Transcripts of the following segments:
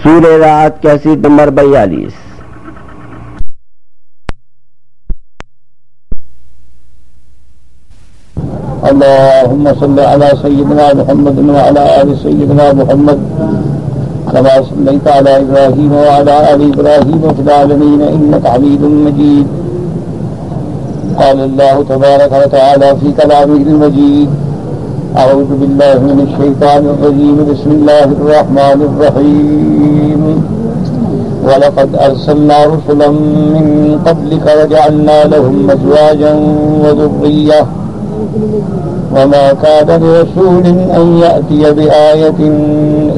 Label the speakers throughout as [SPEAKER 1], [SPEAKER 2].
[SPEAKER 1] سورہ رعد cassette number 42۔
[SPEAKER 2] اللهم صل على سيدنا محمد وعلى آل سيدنا محمد كما صليت على إبراهيم وعلى آل إبراهيم في العالمين إنك حميد مجيد۔ قال الله تبارك وتعالى في كلامه المجيد: أعوذ بالله من الشيطان الرجيم، بسم الله الرحمن الرحيم۔ وَلَقَدْ أَرْسَلْنَا رُسُلًا مِّن قَبْلِكَ وَجَعَلْنَا لَهُمْ أَزْوَاجًا وَذُرِّيَّةً وَمَا كَانَ لِرَسُولٍ أَن يَأْتِيَ بِآيَةٍ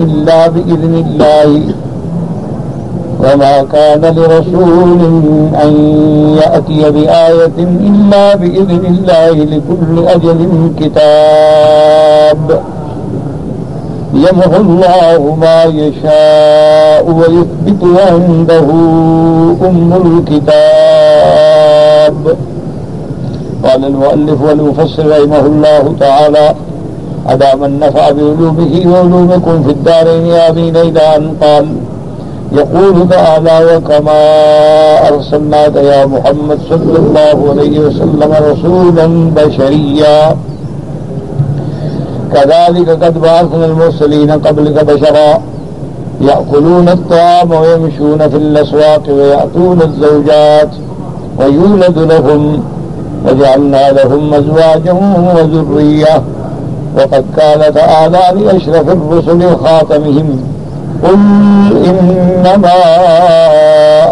[SPEAKER 2] إِلَّا بِإِذْنِ اللَّهِ وَمَا كَانَ لِرَسُولٍ أَن يَأْتِيَ بِآيَةٍ إِلَّا بِإِذْنِ اللَّهِ لِكُلِّ أَجَلٍ كِتَابٌ يَمْحُو اللَّهُ مَا يَشَاءُ وَيُثْبِتُ وَعِندَهُ أُمُّ الْكِتَابِ۔ قال المؤلف والمفسر رحمه الله تعالى: أدام النفع بعلومه وعلومكم في الدارين آمين، إلى أن قال: يقول تعالى: وكما أرسلناك يا محمد صلى الله عليه وسلم رسولا بشريا كذلك قد بعثنا المرسلين قبلك بشرا يأكلون الطعام ويمشون في الأسواق ويأتون الزوجات ويولد لهم وجعلنا لهم أزواجا وذرية۔ وقد قال تعالى لأشرف الرسل خاتمهم: قل إنما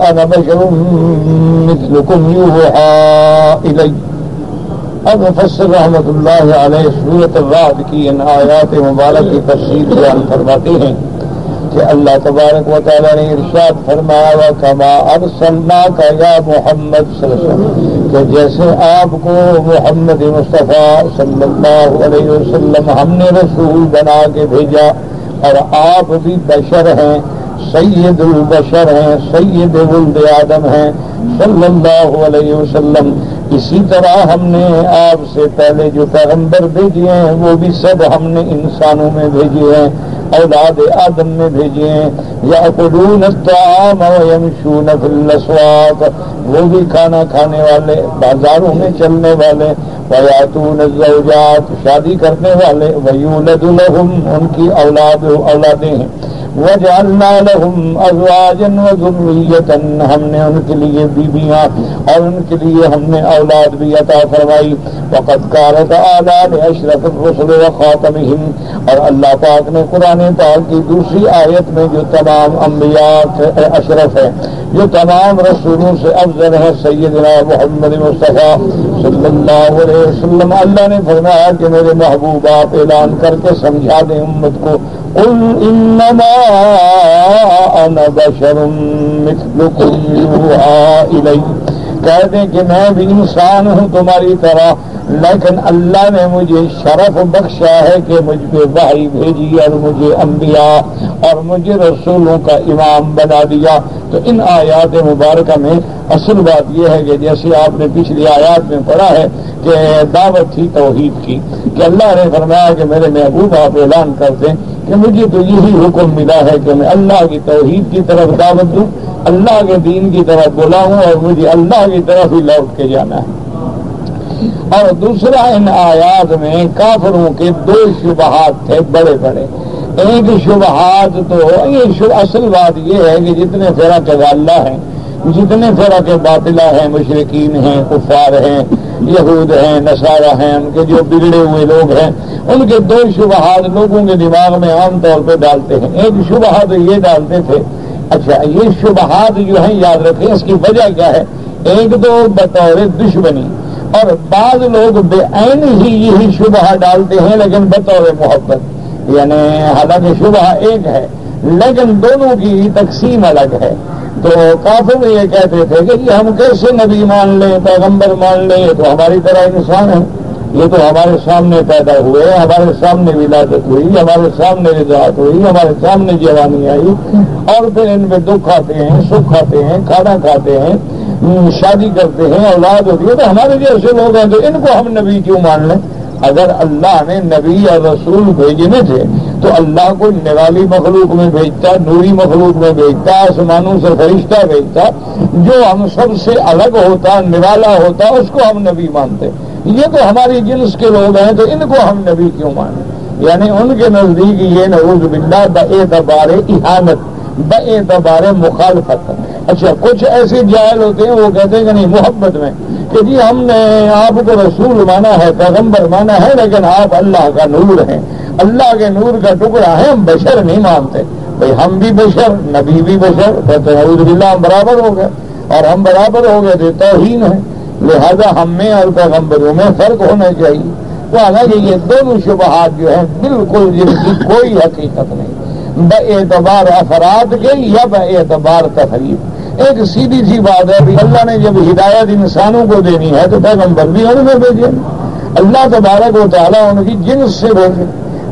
[SPEAKER 2] أنا بشر مثلكم يوحى إلي۔ اب مفسر رحمۃ اللہ علیہ سورۃ الرعد کی ان آیات مبارک کی تفسیر بیان فرماتے ہیں کہ اللہ تبارک و تعالیٰ نے ارشاد فرمایا: وَكَمَا أَرْسَلْنَاكَ يَا محمد صلی اللہ علیہ وسلم، کہ جیسے آپ کو محمد مصطفیٰ صلی اللہ علیہ وسلم ہم نے رسول بنا کے بھیجا، اور آپ بھی بشر ہیں، سید البشر ہیں، سید ولد آدم ہیں صلی اللہ علیہ وسلم، اسی طرح ہم نے آپ سے پہلے جو پیغمبر بھیجے ہیں وہ بھی سب ہم نے انسانوں میں بھیجے ہیں، اولاد آدم میں بھیجے ہیں۔ یأکلون الطعام ویمشون فی الاسواق، وہ بھی کھانا کھانے والے، بازاروں میں چلنے والے، ویاتون الزوجات، شادی کرنے والے، ویولد لہم، ان کی اولادیں ہیں، وجعلنا لهم ازواجا وذرية، ہم نے ان کے لیے بیویاں اور ان کے لیے ہم نے اولاد بھی عطا فرمائی۔ وقد قال تعالی لأشرف الرسل وخاتمهم، اور اللہ پاک نے قرآن پاک کی دوسری آیت میں جو تمام انبیاء اشرف ہیں، جو تمام رسولوں سے افضل ہے، سیدنا محمد مصطفیٰ صلی اللہ علیہ وسلم، اللہ نے فرمایا کہ میرے محبوب آپ اعلان کر کے سمجھا دیں امت کو: قل انما انا بشر مثلکم یوحی الی، کہہ دیں کہ میں بھی انسان ہوں تمہاری طرح، لیکن اللہ نے مجھے شرف بخشا ہے کہ مجھ پہ وحی بھیجی اور مجھے انبیاء اور مجھے رسولوں کا امام بنا دیا۔ تو ان آیات مبارکہ میں اصل بات یہ ہے کہ جیسے آپ نے پچھلی آیات میں پڑھا ہے کہ دعوت تھی توحید کی، کہ اللہ نے فرمایا کہ میرے محبوب آپ اعلان کرتے ہیں کہ مجھے تو یہی حکم ملا ہے کہ میں اللہ کی توحید کی طرف دعوت دوں، اللہ کے دین کی طرف بلاؤں، اور مجھے اللہ کی طرف ہی لوٹ کے جانا ہے۔ اور دوسرا، ان آیات میں کافروں کے دو شبہات تھے بڑے بڑے۔ ایک شبہات تو اصل بات یہ ہے کہ جتنے فرق اللہ ہیں، جتنے فرق باطلہ ہیں، مشرکین ہیں، کفار ہیں، یہود ہیں، نصارہ ہیں، ان کے جو بگڑے ہوئے لوگ ہیں، ان کے دو شبہات لوگوں کے دماغ میں عام طور پہ ڈالتے ہیں۔ ایک شبہ تو یہ ڈالتے تھے، اچھا یہ شبہات جو ہیں یاد رکھیں اس کی وجہ کیا ہے۔ ایک تو بطور دشمنی، اور بعض لوگ بے عین ہی یہی شبہ ڈالتے ہیں لیکن بطور محبت، یعنی حالانکہ شبہ ایک ہے لیکن دونوں کی تقسیم الگ ہے۔ تو کافر یہ کہتے تھے کہ ہم کیسے نبی مان لیں، پیغمبر مان لیں، یہ تو ہماری طرح انسان ہے، یہ تو ہمارے سامنے پیدا ہوئے، ہمارے سامنے ولادت ہوئی، ہمارے سامنے رضاعت ہوئی، ہمارے سامنے جوانی آئی، اور پھر ان میں دکھ آتے ہیں، سکھ آتے ہیں، کھانا کھاتے ہیں، شادی کرتے ہیں، اولاد ہوتی ہے، تو ہمارے جیسے لوگ ہیں تو ان کو ہم نبی کیوں مان لیں؟ اگر اللہ نے نبی اور رسول بھیجنے تھے تو اللہ کو نرالی مخلوق میں بھیجتا، نوری مخلوق میں بھیجتا، آسمانوں سے فرشتہ بھیجتا، جو ہم سب سے الگ ہوتا، نرالا ہوتا، اس کو ہم نبی مانتے۔ یہ تو ہماری جنس کے لوگ ہیں، تو ان کو ہم نبی کیوں مانیں؟ یعنی ان کے نزدیک یہ نعوذ باللہ باعتبار اہانت، باعتبار مخالفت۔ اچھا کچھ ایسے جاہل ہوتے ہیں، وہ کہتے ہیں کہ نہیں محبت میں کہ جی ہم نے آپ کو رسول مانا ہے، پیغمبر مانا ہے، لیکن آپ اللہ کا نور ہیں، اللہ کے نور کا ٹکڑا ہے، ہم بشر نہیں مانتے۔ بھائی ہم بھی بشر، نبی بھی بشر، کہتے ہیں نعوذ باللہ ہم برابر ہو گئے، اور ہم برابر ہو گئے تو توہین ہے، لہذا ہم میں اور پیغمبروں میں فرق ہونا چاہیے۔ تو حالانکہ یہ دونوں شبہات جو ہیں بالکل جن کی کوئی حقیقت نہیں، باعتبار افراد کے یا باعتبار تفریق۔ ایک سیدھی سی بات ہے کہ اللہ نے جب ہدایت انسانوں کو دینی ہے تو پیغمبر بھی ان میں بھیجے، اللہ تبارک و تعالیٰ ان کی جنس سے بھیجے۔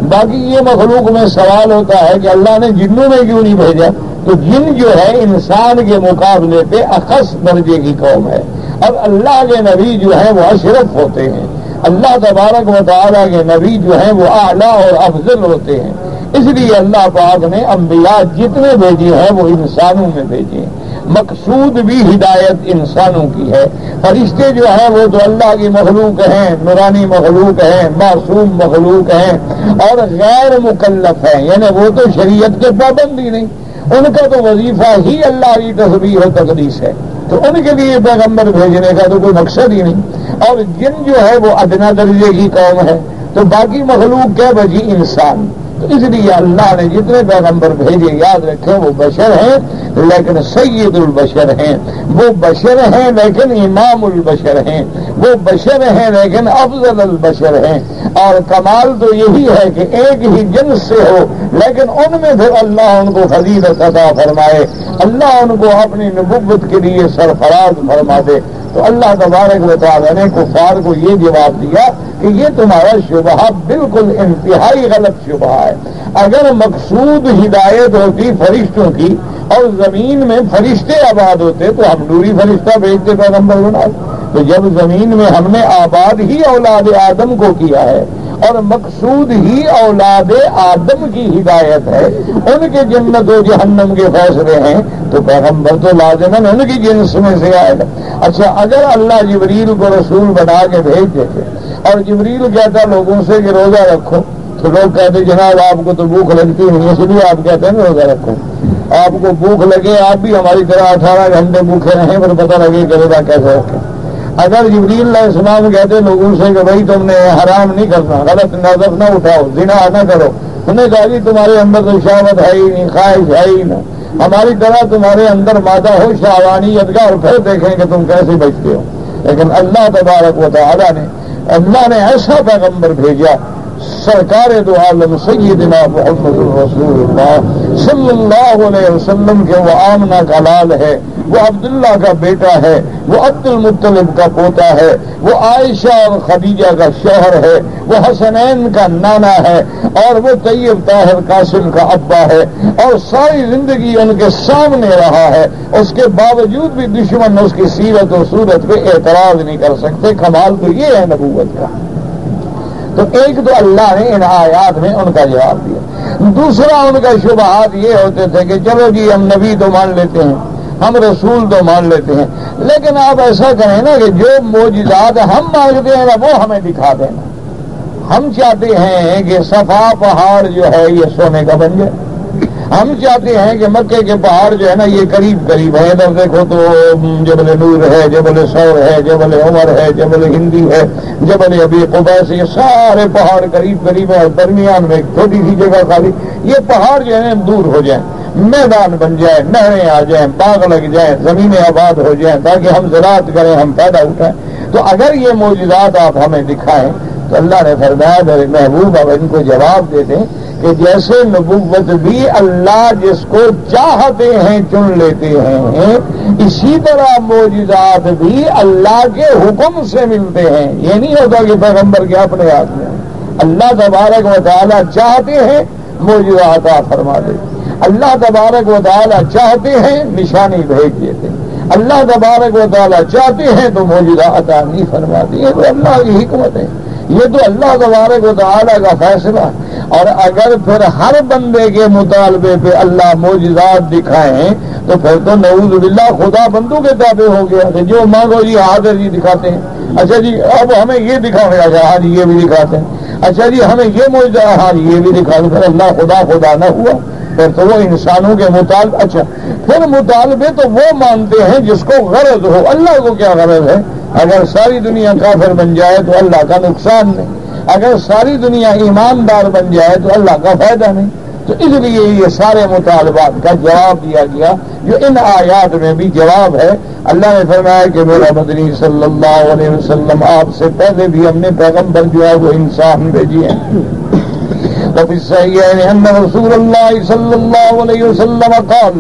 [SPEAKER 2] باقی یہ مخلوق میں سوال ہوتا ہے کہ اللہ نے جنوں میں کیوں نہیں بھیجا؟ تو جن جو ہے انسان کے مقابلے پہ اخص درجے کی قوم ہے، اور اللہ کے نبی جو ہیں وہ اشرف ہوتے ہیں، اللہ تبارک و تعالیٰ کے نبی جو ہیں وہ اعلیٰ اور افضل ہوتے ہیں۔ اس لیے اللہ پاک نے انبیاء جتنے بھیجے ہیں وہ انسانوں میں بھیجے ہیں۔ مقصود بھی ہدایت انسانوں کی ہے۔ فرشتے جو ہیں وہ تو اللہ کی مخلوق ہیں، نورانی مخلوق ہیں، معصوم مخلوق ہیں اور غیر مکلف ہیں، یعنی وہ تو شریعت کے پابند ہی نہیں، ان کا تو وظیفہ ہی اللہ کی تسبیح و تقدیس ہے، تو ان کے لیے پیغمبر بھیجنے کا تو کوئی مقصد ہی نہیں۔ اور جن جو ہے وہ ادنا درجے کی قوم ہے، تو باقی مخلوق کیا بجی انسان۔ تو اس لیے اللہ نے جتنے پیغمبر بھیجے یاد رکھیں وہ بشر ہیں لیکن سید البشر ہیں، وہ بشر ہیں لیکن امام البشر ہیں، وہ بشر ہیں لیکن افضل البشر ہیں۔ اور کمال تو یہی ہے کہ ایک ہی جنس سے ہو لیکن ان میں پھر اللہ ان کو فضیلت عطا فرمائے، اللہ ان کو اپنی نبوت کے لیے سرفراز فرما دے۔ تو اللہ تبارک و تعالیٰ نے کفار کو یہ جواب دیا کہ یہ تمہارا شبہ بالکل انتہائی غلط شبہ ہے۔ اگر مقصود ہدایت ہوتی فرشتوں کی اور زمین میں فرشتے آباد ہوتے تو ہم نوری فرشتہ بھیجتے پیغمبر بنا۔ تو جب زمین میں ہم نے آباد ہی اولاد آدم کو کیا ہے اور مقصود ہی اولاد آدم کی ہدایت ہے، ان کے جنت و جہنم کے فیصلے ہیں، تو پیغمبر تو لازماً ان کی جنس میں سے آئے گا۔ اچھا اگر اللہ جبریل کو رسول بنا کے بھیج دیتے اور جبریل کہتا لوگوں سے کہ روزہ رکھو، تو لوگ کہتے جناب آپ کو تو بھوک لگتی نہیں، اس لیے آپ کہتے ہیں روزہ رکھو۔ آپ کو بھوک لگے آپ بھی ہماری طرح 18 گھنٹے بھوکے رہیں پر پتہ لگے کہ روزہ کیسے رکھیں۔ اگر جبریل علیہ السلام کہتے لوگوں سے کہ بھائی تم نے حرام نہیں کرنا، غلط نظر نہ اٹھاؤ، زنا نہ کرو، انہیں کہا جی تمہارے اندر تو شہوت ہے ہی نہیں، خواہش ہے ہی نہ، ہماری طرح تمہارے اندر مادہ ہو شہوانیت کا، اور پھر دیکھیں کہ تم کیسے بچتے ہو۔ لیکن اللہ تبارک و تعالیٰ نے اللہ نے ایسا پیغمبر بھیجا، سرکار دو عالم سیدنا محمد رسول اللہ صلی اللہ علیہ وسلم کے وہ آمنہ کا لال ہے، وہ عبداللہ کا بیٹا ہے، وہ عبد المطلب کا پوتا ہے، وہ عائشہ اور خدیجہ کا شوہر ہے، وہ حسنین کا نانا ہے، اور وہ طیب طاہر قاسم کا ابا ہے، اور ساری زندگی ان کے سامنے رہا ہے، اس کے باوجود بھی دشمن اس کی سیرت و صورت پہ اعتراض نہیں کر سکتے۔ کمال تو یہ ہے نبوت کا۔ تو ایک تو اللہ نے ان آیات میں ان کا جواب دیا۔ دوسرا ان کا شبہات یہ ہوتے تھے کہ چلو جی ہم نبی تو مان لیتے ہیں، ہم رسول تو مان لیتے ہیں، لیکن آپ ایسا کریں نا کہ جو معجزات ہم مانگتے ہیں نا وہ ہمیں دکھا دینا۔ ہم چاہتے ہیں کہ صفا پہاڑ جو ہے یہ سونے کا بن جائے، ہم چاہتے ہیں کہ مکے کے پہاڑ جو ہے نا یہ قریب قریب ہے، ادھر دیکھو تو جبل نور ہے، جبل سور ہے، جبل عمر ہے، جبل ہندی ہے، جبل ابی قبیس، یہ سارے پہاڑ قریب قریب ہے، اور درمیان میں ایک چھوٹی سی جگہ خالی، یہ پہاڑ جو ہے دور ہو جائیں، میدان بن جائے، نہریں آ جائیں، باغ لگ جائیں، زمینیں آباد ہو جائیں، تاکہ ہم زراعت کریں، ہم فائدہ اٹھائیں۔ تو اگر یہ معجزات آپ ہمیں دکھائیں تو اللہ نے فرمایا میرے محبوب اب ان کو جواب دے دیں کہ جیسے نبوت بھی اللہ جس کو چاہتے ہیں چن لیتے ہیں، اسی طرح معجزات بھی اللہ کے حکم سے ملتے ہیں۔ یہ نہیں ہوتا کہ پیغمبر کے اپنے ہاتھ میں، اللہ تبارک و تعالیٰ چاہتے ہیں معجزہ عطا فرما دے، اللہ تبارک و تعالیٰ چاہتے ہیں نشانی بھیج دیتے، اللہ تبارک و تعالیٰ چاہتے ہیں تو معجزہ عطا نہیں فرماتے۔ یہ تو اللہ کی حکمت ہے، یہ تو اللہ تبارک و تعالیٰ کا فیصلہ ہے۔ اور اگر پھر ہر بندے کے مطالبے پہ اللہ معجزات دکھائیں تو پھر تو نعوذ باللہ خدا بندوں کے تابع ہو گیا کہ جو مانگو جی حاضر جی دکھاتے ہیں. اچھا جی اب ہمیں یہ دکھاؤ, اچھا ہاں جی یہ بھی دکھاتے ہیں. اچھا جی ہمیں یہ معجزہ, ہاں جی یہ بھی دکھا دو. پھر اللہ خدا نہ ہوا, پھر تو وہ انسانوں کے مطالبے. اچھا پھر مطالبے تو وہ مانتے ہیں جس کو غرض ہو. اللہ کو کیا غرض ہے؟ اگر ساری دنیا کافر بن جائے تو اللہ کا نقصان نہیں, اگر ساری دنیا ایماندار بن جائے تو اللہ کا فائدہ نہیں. تو اس لیے یہ سارے مطالبات کا جواب دیا گیا جو ان آیات میں بھی جواب ہے. اللہ نے فرمایا کہ میرا مدنی صلی اللہ علیہ وسلم آپ سے پہلے بھی ہم نے پیغمبر جو ہے وہ انسان بھیجی ہیں. وفي الصحيحين أن رسول الله صلى الله عليه وسلم قال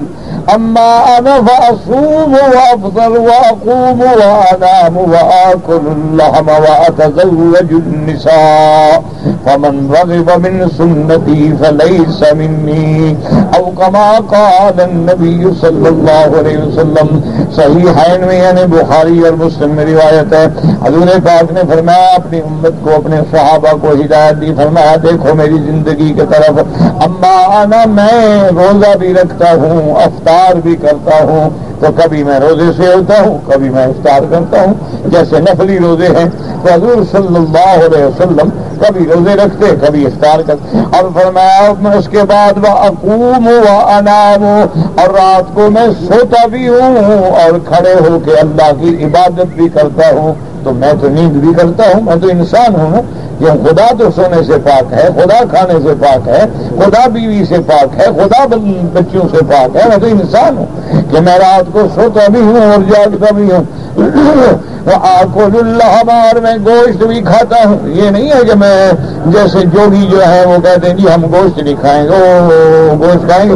[SPEAKER 2] أما أنا فأصوم وأفطر وأقوم وأنام وآكل اللحم وأتزوج النساء فمن رغب من سنتي فليس مني أو كما قال النبي صلى الله عليه وسلم. صحیحین میں یعنی بخاری اور مسلم میں روایت ہے, حضور پاک نے فرمایا اپنی امت کو, اپنے صحابہ کو ہدایت دی. فرمایا دیکھو میری زندگی کی طرف, اما انا میں روزہ بھی رکھتا ہوں, افطار بھی کرتا ہوں. تو کبھی میں روزے سے ہوتا ہوں, کبھی میں افطار کرتا ہوں, جیسے نفلی روزے ہیں. تو حضور صلی اللہ علیہ وسلم کبھی روزے رکھتے, کبھی افطار کرتے. اور فرمایا میں اس کے بعد وأقوم وأنام, اور رات کو میں سوتا بھی ہوں اور کھڑے ہو کے اللہ کی عبادت بھی کرتا ہوں. تو میں تو نیند بھی کرتا ہوں, میں تو انسان ہوں. یہ خدا تو سونے سے پاک ہے, خدا کھانے سے پاک ہے, خدا بیوی سے پاک ہے, خدا بچوں سے پاک ہے. میں تو انسان ہوں کہ میں رات کو سوتا بھی ہوں اور جاگتا بھی ہوں. وآکل اللحم, اور میں گوشت بھی کھاتا ہوں. یہ نہیں ہے کہ میں جیسے جوگی جو ہے وہ کہتے ہیں جی ہم گوشت نہیں کھائیں گے, گوشت کھائیں گے,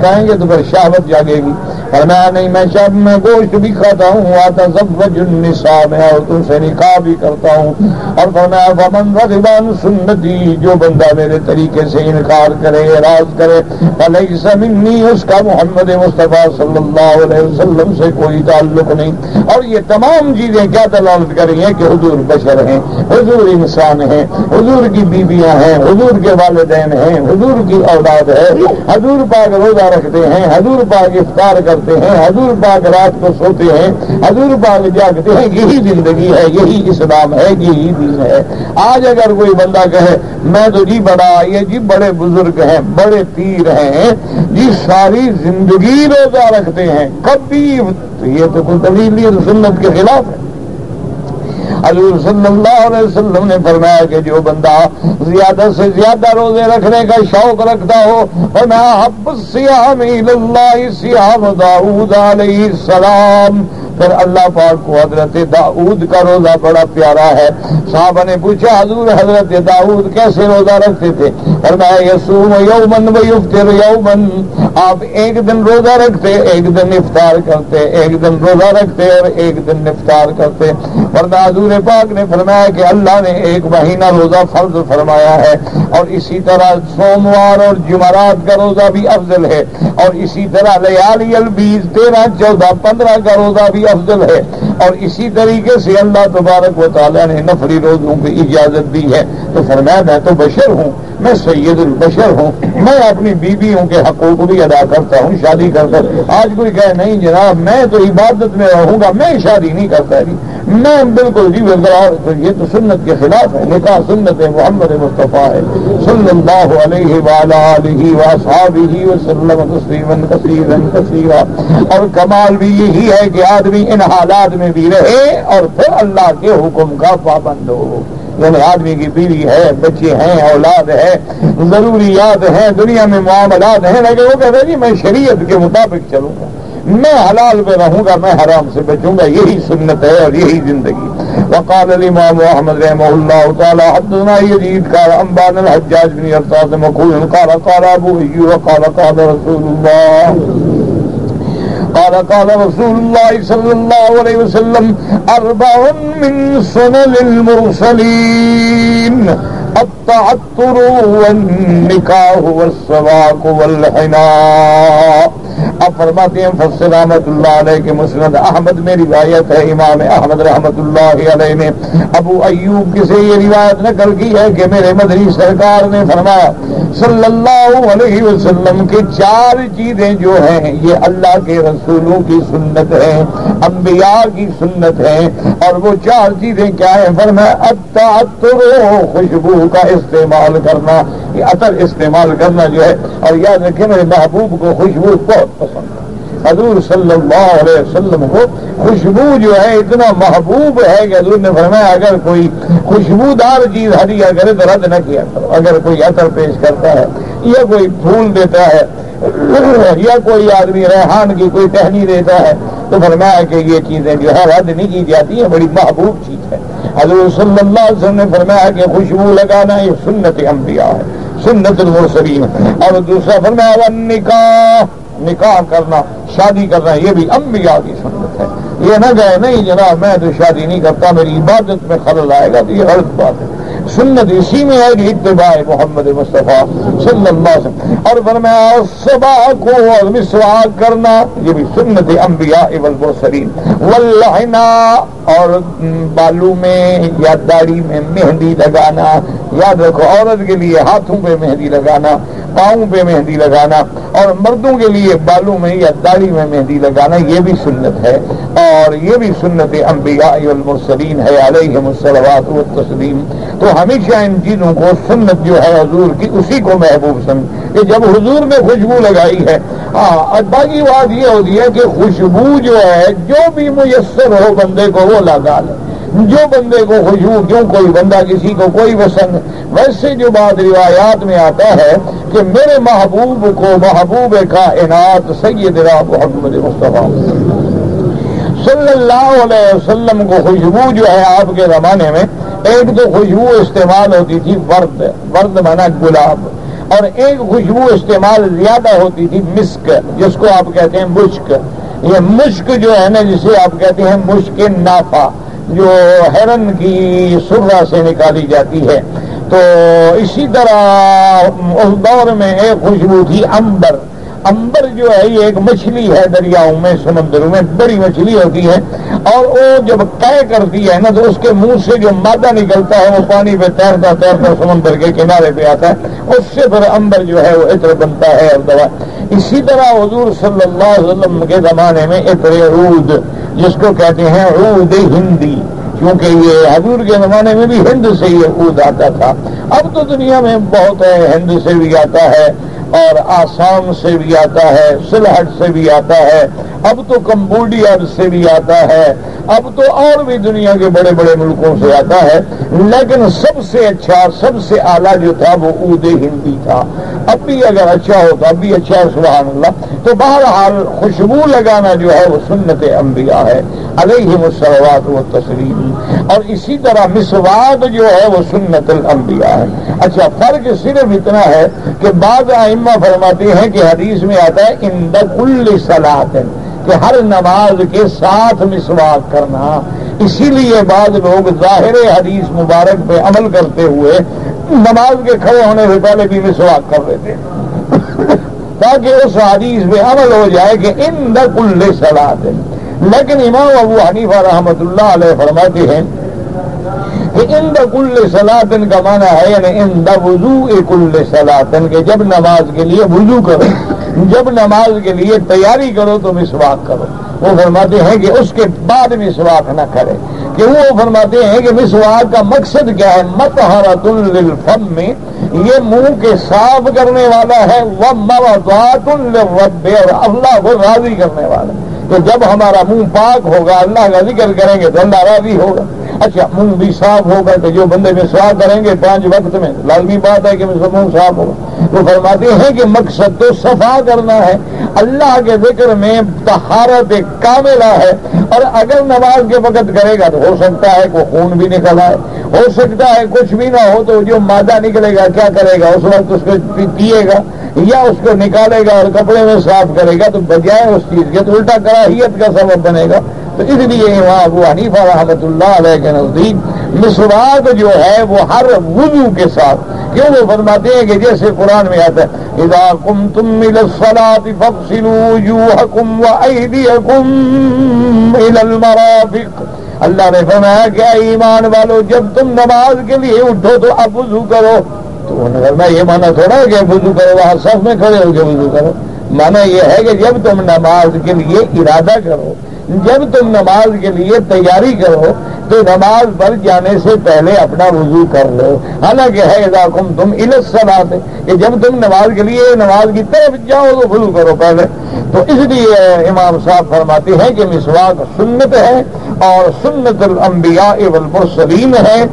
[SPEAKER 2] کھائیں گے تو پھر شہوت جاگے گی. فرمایا نہیں, میں گوشت بھی کھاتا ہوں. واتزوج النساء, میں عورتوں سے نکاح بھی کرتا ہوں. اور فرمایا فمن رغب عن سنتی, جو بندہ میرے طریقے سے انکار کرے, اعراض کرے, فلیس منی, اس کا محمد مصطفیٰ صلی اللہ علیہ وسلم سے کوئی تعلق نہیں. اور یہ تمام چیزیں کیا دلالت کر رہی ہیں کہ حضور بشر ہیں, حضور انسان ہیں, حضور کی بیویاں ہیں, حضور کے والدین ہیں, حضور کی اولاد ہے, حضور پاک روزہ رکھتے ہیں, حضور پاک افطار کرتے ہیں, حضور پاک رات کو سوتے ہیں, حضور پاک جاگتے ہیں. یہی زندگی ہے, یہی اسلام ہے, یہی دین ہے. آج اگر کوئی بندہ کہے میں تو جی بڑا, یہ جی بڑے بزرگ ہیں, بڑے پیر ہیں جی, ساری زندگی روزہ رکھتے ہیں, کبھی, تو یہ تو کوئی دلیل نہیں, سنت کے خلاف ہے. حضور صلی اللہ علیہ وسلم نے فرمایا کہ جو بندہ زیادہ سے زیادہ روزے رکھنے کا شوق رکھتا ہو, فرمایا حب الصیام الی اللہ صیام داؤد علیہ السلام. پھر اللہ پاک کو حضرت داؤد کا روزہ بڑا پیارا ہے. صحابہ نے پوچھا حضور حضرت داؤد کیسے روزہ رکھتے تھے؟ فرمایا یصوم یومن ویفطر یومن, آپ ایک دن روزہ رکھتے, ایک دن افطار کرتے, ایک دن روزہ رکھتے اور ایک دن افطار کرتے. ورنہ حضور پاک نے فرمایا کہ اللہ نے ایک مہینہ روزہ فرض فرمایا ہے, اور اسی طرح سوموار اور جمعرات کا روزہ بھی افضل ہے, اور اسی طرح لیالی البیض 13, 14, 15 کا روزہ بھی افضل ہے. اور اسی طریقے سے اللہ تبارک و تعالیٰ نے نفلی روزوں کی اجازت دی ہے. تو فرمایا میں تو بشر ہوں, میں سید البشر ہوں, میں اپنی بیویوں کے حقوق بھی ادا کرتا ہوں شادی کر کر. آج کوئی کہے نہیں جناب میں تو عبادت میں رہوں گا, میں شادی نہیں کرتا جی, میں بالکل جی برقرار, تو یہ تو سنت کے خلاف ہے. نکاح سنت محمد مصطفیٰ ہے صلی اللہ علیہ وعلی آلہ واصحابہ وسلم تسلیما کثیرا کثیرا. اور کمال بھی یہی ہے کہ آدمی ان حالات میں بھی رہے اور پھر اللہ کے حکم کا پابند ہو. یعنی آدمی کی بیوی ہے, بچے ہیں, اولاد ہے, ضروریات ہیں, دنیا میں معاملات ہیں, لیکن وہ کہتے ہیں جی میں شریعت کے مطابق چلوں گا, میں حلال پہ رہوں گا, میں حرام سے بچوں گا. یہی سنت ہے اور یہی زندگی. وقال الامام احمد رحمہ اللہ تعالی حدثنا یزید قال انبانا الحجاج بن ارطاس مقول قال قال ابو ایوب قال قال رسول اللہ قال قال رسول الله صلى الله عليه وسلم 4 من سنن المرسلين التعطر والنكاح والسواك والحناء. اب فرماتے ہیں مفسر رحمۃ اللہ علیہ کے مسند احمد میں روایت ہے، امام احمد رحمۃ اللہ علیہ نے ابو ایوب کی سے یہ روایت نقل کی ہے کہ میرے مدنی سرکار نے فرمایا صلی اللہ علیہ وسلم کے 4 چیزیں جو ہیں یہ اللہ کے رسولوں کی سنت ہیں، انبیاء کی سنت ہیں، اور وہ 4 چیزیں کیا ہیں؟ فرمایا التعطر، خوشبو کا استعمال کرنا، یہ عطر استعمال کرنا جو ہے، اور یاد رکھیں میرے محبوب کو خوشبو بہت پسند ہے، حضور صلی اللہ علیہ وسلم کو خوشبو جو ہے اتنا محبوب ہے کہ حضور نے فرمایا اگر کوئی خوشبودار چیز ہدیہ کرے تو رد نہ کیا کرو، اگر کوئی عطر پیش کرتا ہے یا کوئی پھول دیتا ہے یا کوئی آدمی ریحان کی کوئی ٹہنی دیتا ہے تو فرمایا کہ یہ چیزیں جو ہے رد نہیں کی جاتی ہیں، بڑی محبوب چیز ہے۔ حضور صلی اللہ علیہ وسلم نے فرمایا کہ خوشبو لگانا یہ سنت انبیاء ہے، سنت المرسلین۔ اور دوسرا فرمایا نکاح، نکاح کرنا، شادی کرنا، یہ بھی انبیاء کی سنت ہے۔ یہ نہ کہے نہیں جناب میں تو شادی نہیں کرتا، میری عبادت میں خلل آئے گا، تو یہ غلط بات ہے۔ سنت اسی میں ہے کہ اتباع محمد مصطفیٰ صلی اللہ علیہ وسلم۔ اور فرمایا صباح کو اور مسواک کرنا، یہ بھی سنت انبیاء والمرسلین۔ واللحنا، اور بالوں میں یا داڑھی میں مہندی لگانا، یاد رکھو عورت کے لیے ہاتھوں پہ مہندی لگانا، پاؤں پہ مہندی لگانا، اور مردوں کے لیے بالوں میں یا داڑھی میں مہندی لگانا، یہ بھی سنت ہے، اور یہ بھی سنت انبیاء والمرسلین ہے علیہم الصلوات والتسلیم۔ تو ہمیشہ ان چیزوں کو سنت جو ہے حضور کی اسی کو محبوب سمجھ کہ جب حضور نے خوشبو لگائی ہے۔ ہاں باقی بات یہ ہوتی ہے کہ خوشبو جو ہے جو بھی میسر ہو بندے کو وہ لگا لے، جو بندے کو خوشبو، کیوں کوئی بندہ کسی کو کوئی پسند، ویسے جو بات روایات میں آتا ہے کہ میرے محبوب کو محبوب کائنات سیدنا محمد مصطفیٰ صلی اللہ علیہ وسلم کو خوشبو جو ہے آپ کے زمانے میں ایک تو خوشبو استعمال ہوتی تھی ورد، ورد مانا گلاب، اور ایک خوشبو استعمال زیادہ ہوتی تھی مسک، جس کو آپ کہتے ہیں مشک۔ یہ مشک جو ہے نا جسے آپ کہتے ہیں مشک نافع، جو ہرن کی سرہ سے نکالی جاتی ہے۔ تو اسی طرح اس دور میں ایک خوشبو تھی عنبر۔ عنبر جو ہے یہ ایک مچھلی ہے دریاؤں میں، سمندروں میں بڑی مچھلی ہوتی ہے، اور وہ جب قے کرتی ہے نا تو اس کے منہ سے جو مادہ نکلتا ہے وہ پانی پہ تیرتا تیرتا سمندر کے کنارے پہ آتا ہے، اس سے پھر عنبر جو ہے وہ عطر بنتا ہے اور دوا۔ اسی طرح حضور صلی اللہ علیہ وسلم کے زمانے میں عطر عود، جس کو کہتے ہیں عود ہندی، کیونکہ یہ حضور کے زمانے میں بھی ہند سے یہ عود آتا تھا۔ اب تو دنیا میں بہت ہے، ہند سے بھی آتا ہے اور آسام سے بھی آتا ہے، سلہٹ سے بھی آتا ہے، اب تو کمبوڈیا سے بھی آتا ہے، اب تو اور بھی دنیا کے بڑے بڑے ملکوں سے آتا ہے، لیکن سب سے اچھا سب سے اعلیٰ جو تھا وہ عود ہندی تھا۔ اب بھی اگر اچھا ہو تو اب بھی اچھا ہے، سبحان اللہ۔ تو بہرحال خوشبو لگانا جو ہے وہ سنت انبیاء ہے علیہم الصلوات والتسلیم، اور اسی طرح مسواک جو ہے وہ سنت الانبیاء ہے۔ اچھا فرق صرف اتنا ہے کہ بعض ائمہ فرماتے ہیں کہ حدیث میں آتا ہے عند کل صلاۃ، کہ ہر نماز کے ساتھ مسواک کرنا، اسی لیے بعض لوگ ظاہر حدیث مبارک پہ عمل کرتے ہوئے نماز کے کھڑے ہونے سے پہلے بھی مسواک کر لیتے ہیں تاکہ اس حدیث پہ عمل ہو جائے کہ عند کل صلاۃ۔ لیکن امام ابو حنیفہ رحمۃ اللہ علیہ فرماتے ہیں کہ عند کل صلاۃ کا معنی ہے یعنی عند وضوء کل صلاۃ، کہ جب نماز کے لیے وضو کرو، جب نماز کے لیے تیاری کرو تو مسواک کرو۔ وہ فرماتے ہیں کہ اس کے بعد مسواک نہ کرے، کہ وہ فرماتے ہیں کہ مسواک کا مقصد کیا ہے؟ مطہرۃ للفم، یہ منہ کے صاف کرنے والا ہے، ومرضات للرب، اور اللہ کو راضی کرنے والا ہے۔ تو جب ہمارا منہ پاک ہوگا، اللہ کا ذکر کریں گے تو اللہ راضی ہوگا۔ اچھا منہ بھی صاف ہوگا تو جو بندے مسواک کریں گے 5 وقت میں لازمی بات ہے کہ منہ صاف ہوگا۔ وہ فرماتے ہیں کہ مقصد تو صفا کرنا ہے، اللہ کے ذکر میں طہارت کاملہ ہے، اور اگر نماز کے وقت کرے گا تو ہو سکتا ہے کہ خون بھی نکل آئے، ہو سکتا ہے کچھ بھی نہ ہو تو جو مادہ نکلے گا کیا کرے گا؟ اس وقت اس کو پیے گا یا اس کو نکالے گا اور کپڑے میں صاف کرے گا، تو بجائے اس چیز کے تو الٹا کراہیت کا سبب بنے گا۔ تو اس لیے امام ابو حنیفہ رحمۃ اللہ علیہ کے نزدیک مسواک جو ہے وہ ہر وضو کے ساتھ، کیوں؟ وہ فرماتے ہیں کہ جیسے قرآن میں آتا ہے اذا قمتم الى الصلاة فاغسلوا وجوہکم وایدیکم الى المرافق. اللہ نے فرمایا کہ اے ایمان والو جب تم نماز کے لیے اٹھو تو اب وضو کرو. تو انہوں نے فرمایا یہ مانا تھوڑا ہے کہ وضو کرو وہاں صف میں کھڑے ہو کے وضو کرو. مانا یہ ہے کہ جب تم نماز کے لیے ارادہ کرو، جب تم نماز کے لیے تیاری کرو تو نماز پڑھ جانے سے پہلے اپنا وضو کر لو. حالانکہ ہے اذا قمتم الی الصلاۃ کہ جب تم نماز کے لیے نماز کی طرف جاؤ تو وضو کرو پہلے. تو اس لیے امام صاحب فرماتے ہیں کہ مسواک سنت ہے اور سنت الانبیاء والمرسلین ہے،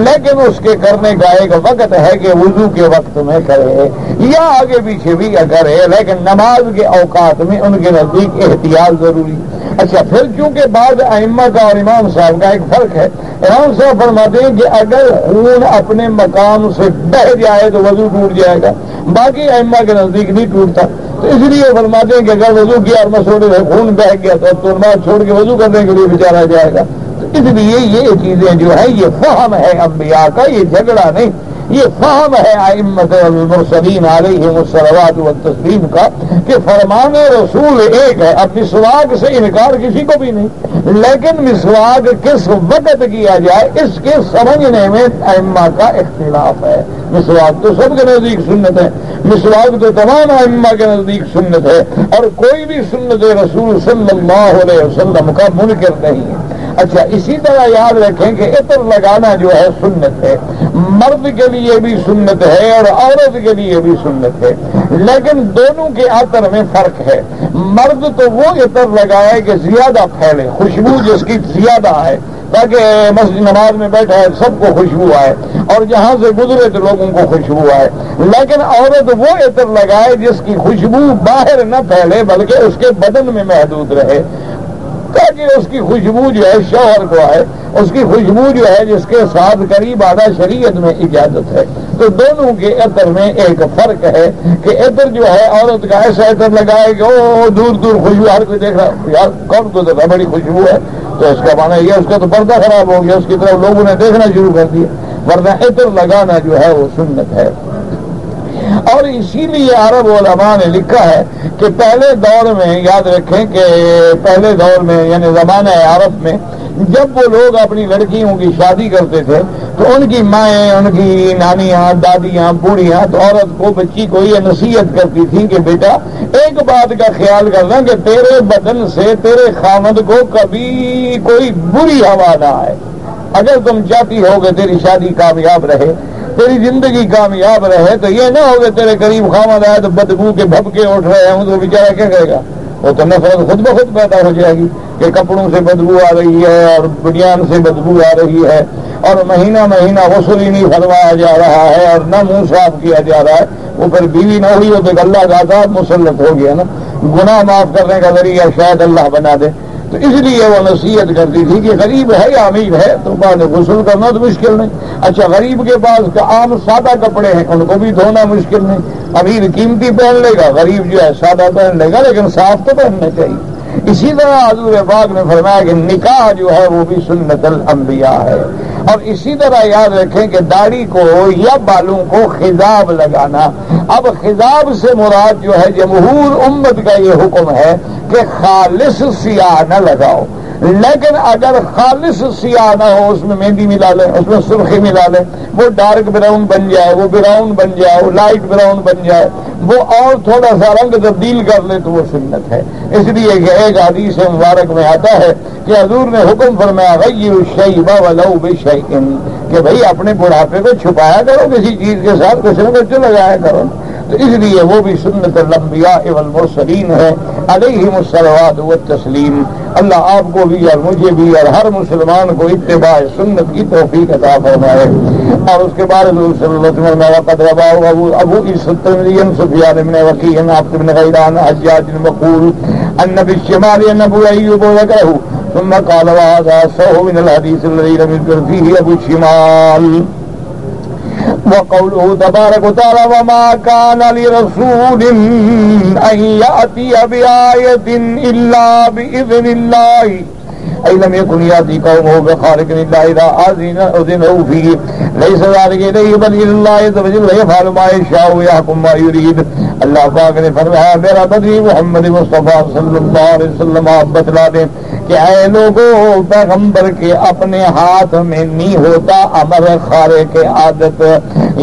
[SPEAKER 2] لیکن اس کے کرنے کا ایک وقت ہے کہ وضو کے وقت میں کرے یا آگے پیچھے بھی کرے، لیکن نماز کے اوقات میں ان کے نزدیک احتیاط ضروری. اچھا پھر چونکہ بعض ائمہ کا اور امام صاحب کا ایک فرق ہے. امام صاحب فرماتے ہیں کہ اگر خون اپنے مقام سے بہہ جائے تو وضو ٹوٹ جائے گا، باقی ائمہ کے نزدیک نہیں ٹوٹتا. تو اس لیے فرماتے ہیں کہ اگر وضو کیا اور مسوڑے سے خون بہ گیا تو نماز چھوڑ کے وضو کرنے کے لیے بیچارہ جائے گا. تو اس لیے یہ چیزیں جو ہیں یہ فہم ہے انبیاء کا، یہ جھگڑا نہیں، یہ فہم ہے ائمۃ المرسلین علیہم الصلوات والتسلیم کا کہ فرمان رسول ایک ہے. اب مسواک سے انکار کسی کو بھی نہیں، لیکن مسواک کس وقت کیا جائے اس کے سمجھنے میں ائمہ کا اختلاف ہے. مسواک تو سب کے نزدیک سنت ہے، مسواک تو تمام ائمہ کے نزدیک سنت ہے اور کوئی بھی سنت رسول صلی اللہ علیہ وسلم کا منکر نہیں ہے. اچھا اسی طرح یاد رکھیں کہ عطر لگانا جو ہے سنت ہے، مرد کے لیے بھی سنت ہے اور عورت کے لیے بھی سنت ہے، لیکن دونوں کے عطر میں فرق ہے. مرد تو وہ عطر لگائے کہ زیادہ پھیلے، خوشبو جس کی زیادہ ہے تاکہ مسجد نماز میں بیٹھا ہے سب کو خوشبو آئے اور جہاں سے گزرے تو لوگوں کو خوشبو آئے. لیکن عورت وہ عطر لگائے جس کی خوشبو باہر نہ پھیلے بلکہ اس کے بدن میں محدود رہے تاکہ اس کی خوشبو جو ہے شوہر کو آئے، اس کی خوشبو جو ہے جس کے ساتھ قریب آدھا شریعت میں اجازت ہے. تو دونوں کے عطر میں ایک فرق ہے کہ عطر جو ہے عورت کا ایسا عطر لگائے کہ او دور دور خوشبو ہر کوئی دیکھ رہا یار کون گزر رہا بڑی خوشبو ہے، تو اس کا معنی یہ اس کا تو پردہ خراب ہو گیا، اس کی طرف لوگوں نے دیکھنا شروع کر دیا. ورنہ عطر لگانا جو ہے وہ سنت ہے. اور اسی لیے عرب علماء نے لکھا ہے کہ پہلے دور میں یاد رکھیں کہ پہلے دور میں یعنی زمانہ عرب میں جب وہ لوگ اپنی لڑکیوں کی شادی کرتے تھے تو ان کی مائیں، ان کی نانیاں، دادیاں، بوڑھیاں تو عورت کو، بچی کو یہ نصیحت کرتی تھیں کہ بیٹا ایک بات کا خیال کرنا کہ تیرے بدن سے تیرے خامد کو کبھی کوئی بری ہوا نہ آئے. اگر تم چاہتی ہو کہ تیری شادی کامیاب رہے، تیری زندگی کامیاب رہے، تو یہ نہ ہو کہ تیرے قریب خامد آئے تو بدبو کے بھبکے اٹھ رہے ہوں تو بیچارہ کیا کہے گا؟ وہ تو نفرت خود بخود پیدا ہو جائے گی کہ کپڑوں سے بدبو آ رہی ہے اور بنیان سے بدبو آ رہی ہے اور مہینہ مہینہ غسل ہی نہیں فرمایا جا رہا ہے اور نہ منہ صاف کیا جا رہا ہے. وہ پھر بیوی نہ ہوئی ہو تو اللہ کا عذاب مسلط ہو گیا نا، گناہ معاف کرنے کا ذریعہ شاید اللہ بنا دے. تو اس لیے وہ نصیحت کرتی تھی کہ غریب ہے یا امیر ہے تو بعد غسل کرنا تو مشکل نہیں. اچھا غریب کے پاس عام سادہ کپڑے ہیں ان کو بھی دھونا مشکل نہیں، امیر قیمتی پہن لے گا، غریب جو ہے سادہ پہن لے گا لیکن صاف تو پہننا چاہیے. اسی طرح حضور پاک نے فرمایا کہ نکاح جو ہے وہ بھی سنت الانبیاء ہے. اور اسی طرح یاد رکھیں کہ داڑھی کو یا بالوں کو خضاب لگانا. اب خضاب سے مراد جو ہے جمہور امت کا یہ حکم ہے کہ خالص سیاہ نہ لگاؤ، لیکن اگر خالص سیاہ نہ ہو اس میں مہندی ملا لیں، اس میں سرخی ملا لیں، وہ ڈارک براؤن بن جائے، وہ براؤن بن جائے، وہ لائٹ براؤن بن جائے، وہ اور تھوڑا سا رنگ تبدیل کر لے تو وہ سنت ہے. اس لیے کہ ایک حدیث مبارک میں آتا ہے کہ حضور نے حکم فرمایا غیر الشیب ولو بشیء کہ بھئی اپنے بڑھاپے کو چھپایا کرو، کسی چیز کے ساتھ کچھ نہ کچھ لگایا کرو. تو اس لیے وہ بھی سنت الانبیاء والمرسلین ہے علیہم الصلوات والتسلیم. اللہ آپ کو بھی اور مجھے بھی اور ہر مسلمان کو اتباع سنت کی توفیق عطا فرمائے. اور اس کے بعد حضور صلی اللہ علیہ وسلم وقد رواه ابو عیسی الترمذی سفیان بن وکیع عبد بن غیلان حجاج المقول ان بالشمال ان ابو ایوب ذکره ثم قال وهذا صحو من الحديث الذي لم يذكر فيه ابو الشمال. وقوله تبارك وتعالى وما كان لرسول أن يأتي بآية إلا بإذن الله علم يكن يأتي قومه بخارق إلا إذا أذنوا فيه ليس ذلك إليه بل إلى الله عز وجل يفعل ما يشاء ويحكم ما يريد. اللہ پاک نے فرمایا میرا بدری محمد مصطفیٰ صلی اللہ علیہ وسلم آپ بتلا دیں کہ اے لوگوں پیغمبر کے اپنے ہاتھ میں نہیں ہوتا امر خارق عادت،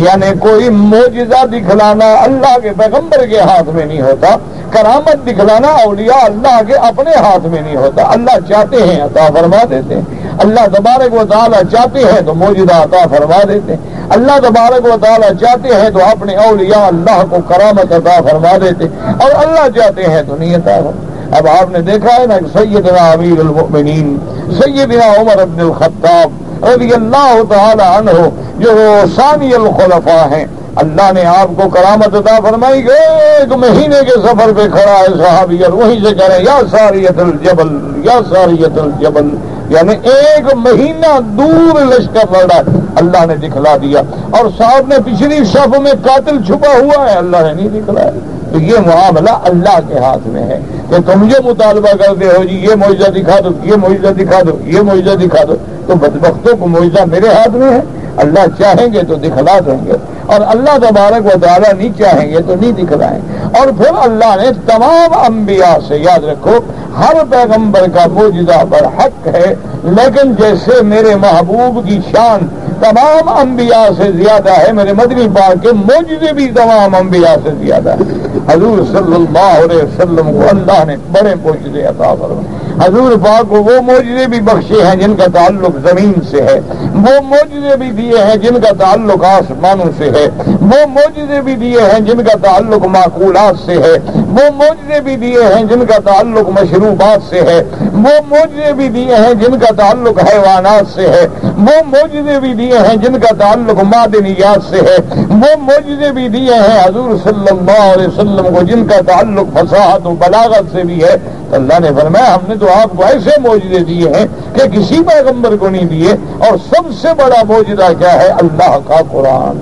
[SPEAKER 2] یعنی کوئی معجزہ دکھلانا اللہ کے پیغمبر کے ہاتھ میں نہیں ہوتا، کرامت دکھلانا اولیاء اللہ کے اپنے ہاتھ میں نہیں ہوتا. اللہ چاہتے ہیں عطا فرما دیتے ہیں، اللہ تبارک و تعالیٰ چاہتے ہیں تو معجزہ عطا فرما دیتے ہیں، اللہ تبارک و تعالیٰ چاہتے ہیں تو اپنے اولیاء اللہ کو کرامت عطا فرما دیتے اور اللہ چاہتے ہیں تو نہیں عطا فرما. اب آپ نے دیکھا ہے نا کہ سیدنا امیر المؤمنین سیدنا عمر بن الخطاب رضی اللہ تعالی عنہ جو ثانی الخلفاء ہیں، اللہ نے آپ کو کرامت عطا فرمائی کہ ایک مہینے کے سفر پہ کھڑا ہے صحابی اور وہیں سے کریں یا ساریت الجبل یا ساریت الجبل، یعنی ایک مہینہ دور لشکر لڑ رہا ہے، اللہ نے دکھلا دیا. اور صاحب نے پچھلی صف میں قاتل چھپا ہوا ہے، اللہ نے نہیں دکھلایا. تو یہ معاملہ اللہ کے ہاتھ میں ہے کہ تم یہ مطالبہ کرتے ہو جی یہ معجزہ دکھا دو، یہ معجزہ دکھا دو، یہ معجزہ دکھا دو، تو بدبختوں کو معجزہ میرے ہاتھ میں ہے. اللہ چاہیں گے تو دکھلا دیں گے اور اللہ تبارک و تعالیٰ نہیں چاہیں گے تو نہیں دکھلائیں. اور پھر اللہ نے تمام انبیاء سے، یاد رکھو ہر پیغمبر کا معجزہ برحق ہے، لیکن جیسے میرے محبوب کی شان تمام انبیاء سے زیادہ ہے، میرے مدنی پاک کے معجزے بھی تمام انبیاء سے زیادہ ہے. حضور صلی اللہ علیہ وسلم کو اللہ نے بڑے معجزے عطا فرمائے. حضور پاک کو وہ معجزے بھی بخشے ہیں جن کا تعلق زمین سے ہے، وہ معجزے بھی دیے ہیں جن کا تعلق آسمانوں سے ہے، وہ معجزے بھی دیے ہیں جن کا تعلق معقولات سے ہے، وہ معجزے بھی دیے ہیں جن کا تعلق مشروبات سے ہے، وہ معجزے بھی دیے ہیں جن کا تعلق حیوانات سے ہے، وہ معجزے بھی دیے ہیں جن کا تعلق معدنیات سے ہے، وہ معجزے بھی دیے ہیں حضور صلی اللہ علیہ وسلم کو جن کا تعلق فصاحت و بلاغت سے بھی ہے. تو اللہ نے فرمایا ہم نے تو آپ کو ایسے معجزے دیے ہیں کہ کسی پیغمبر کو نہیں دیے. اور سب سے بڑا معجزہ کیا ہے؟ اللہ کا قرآن،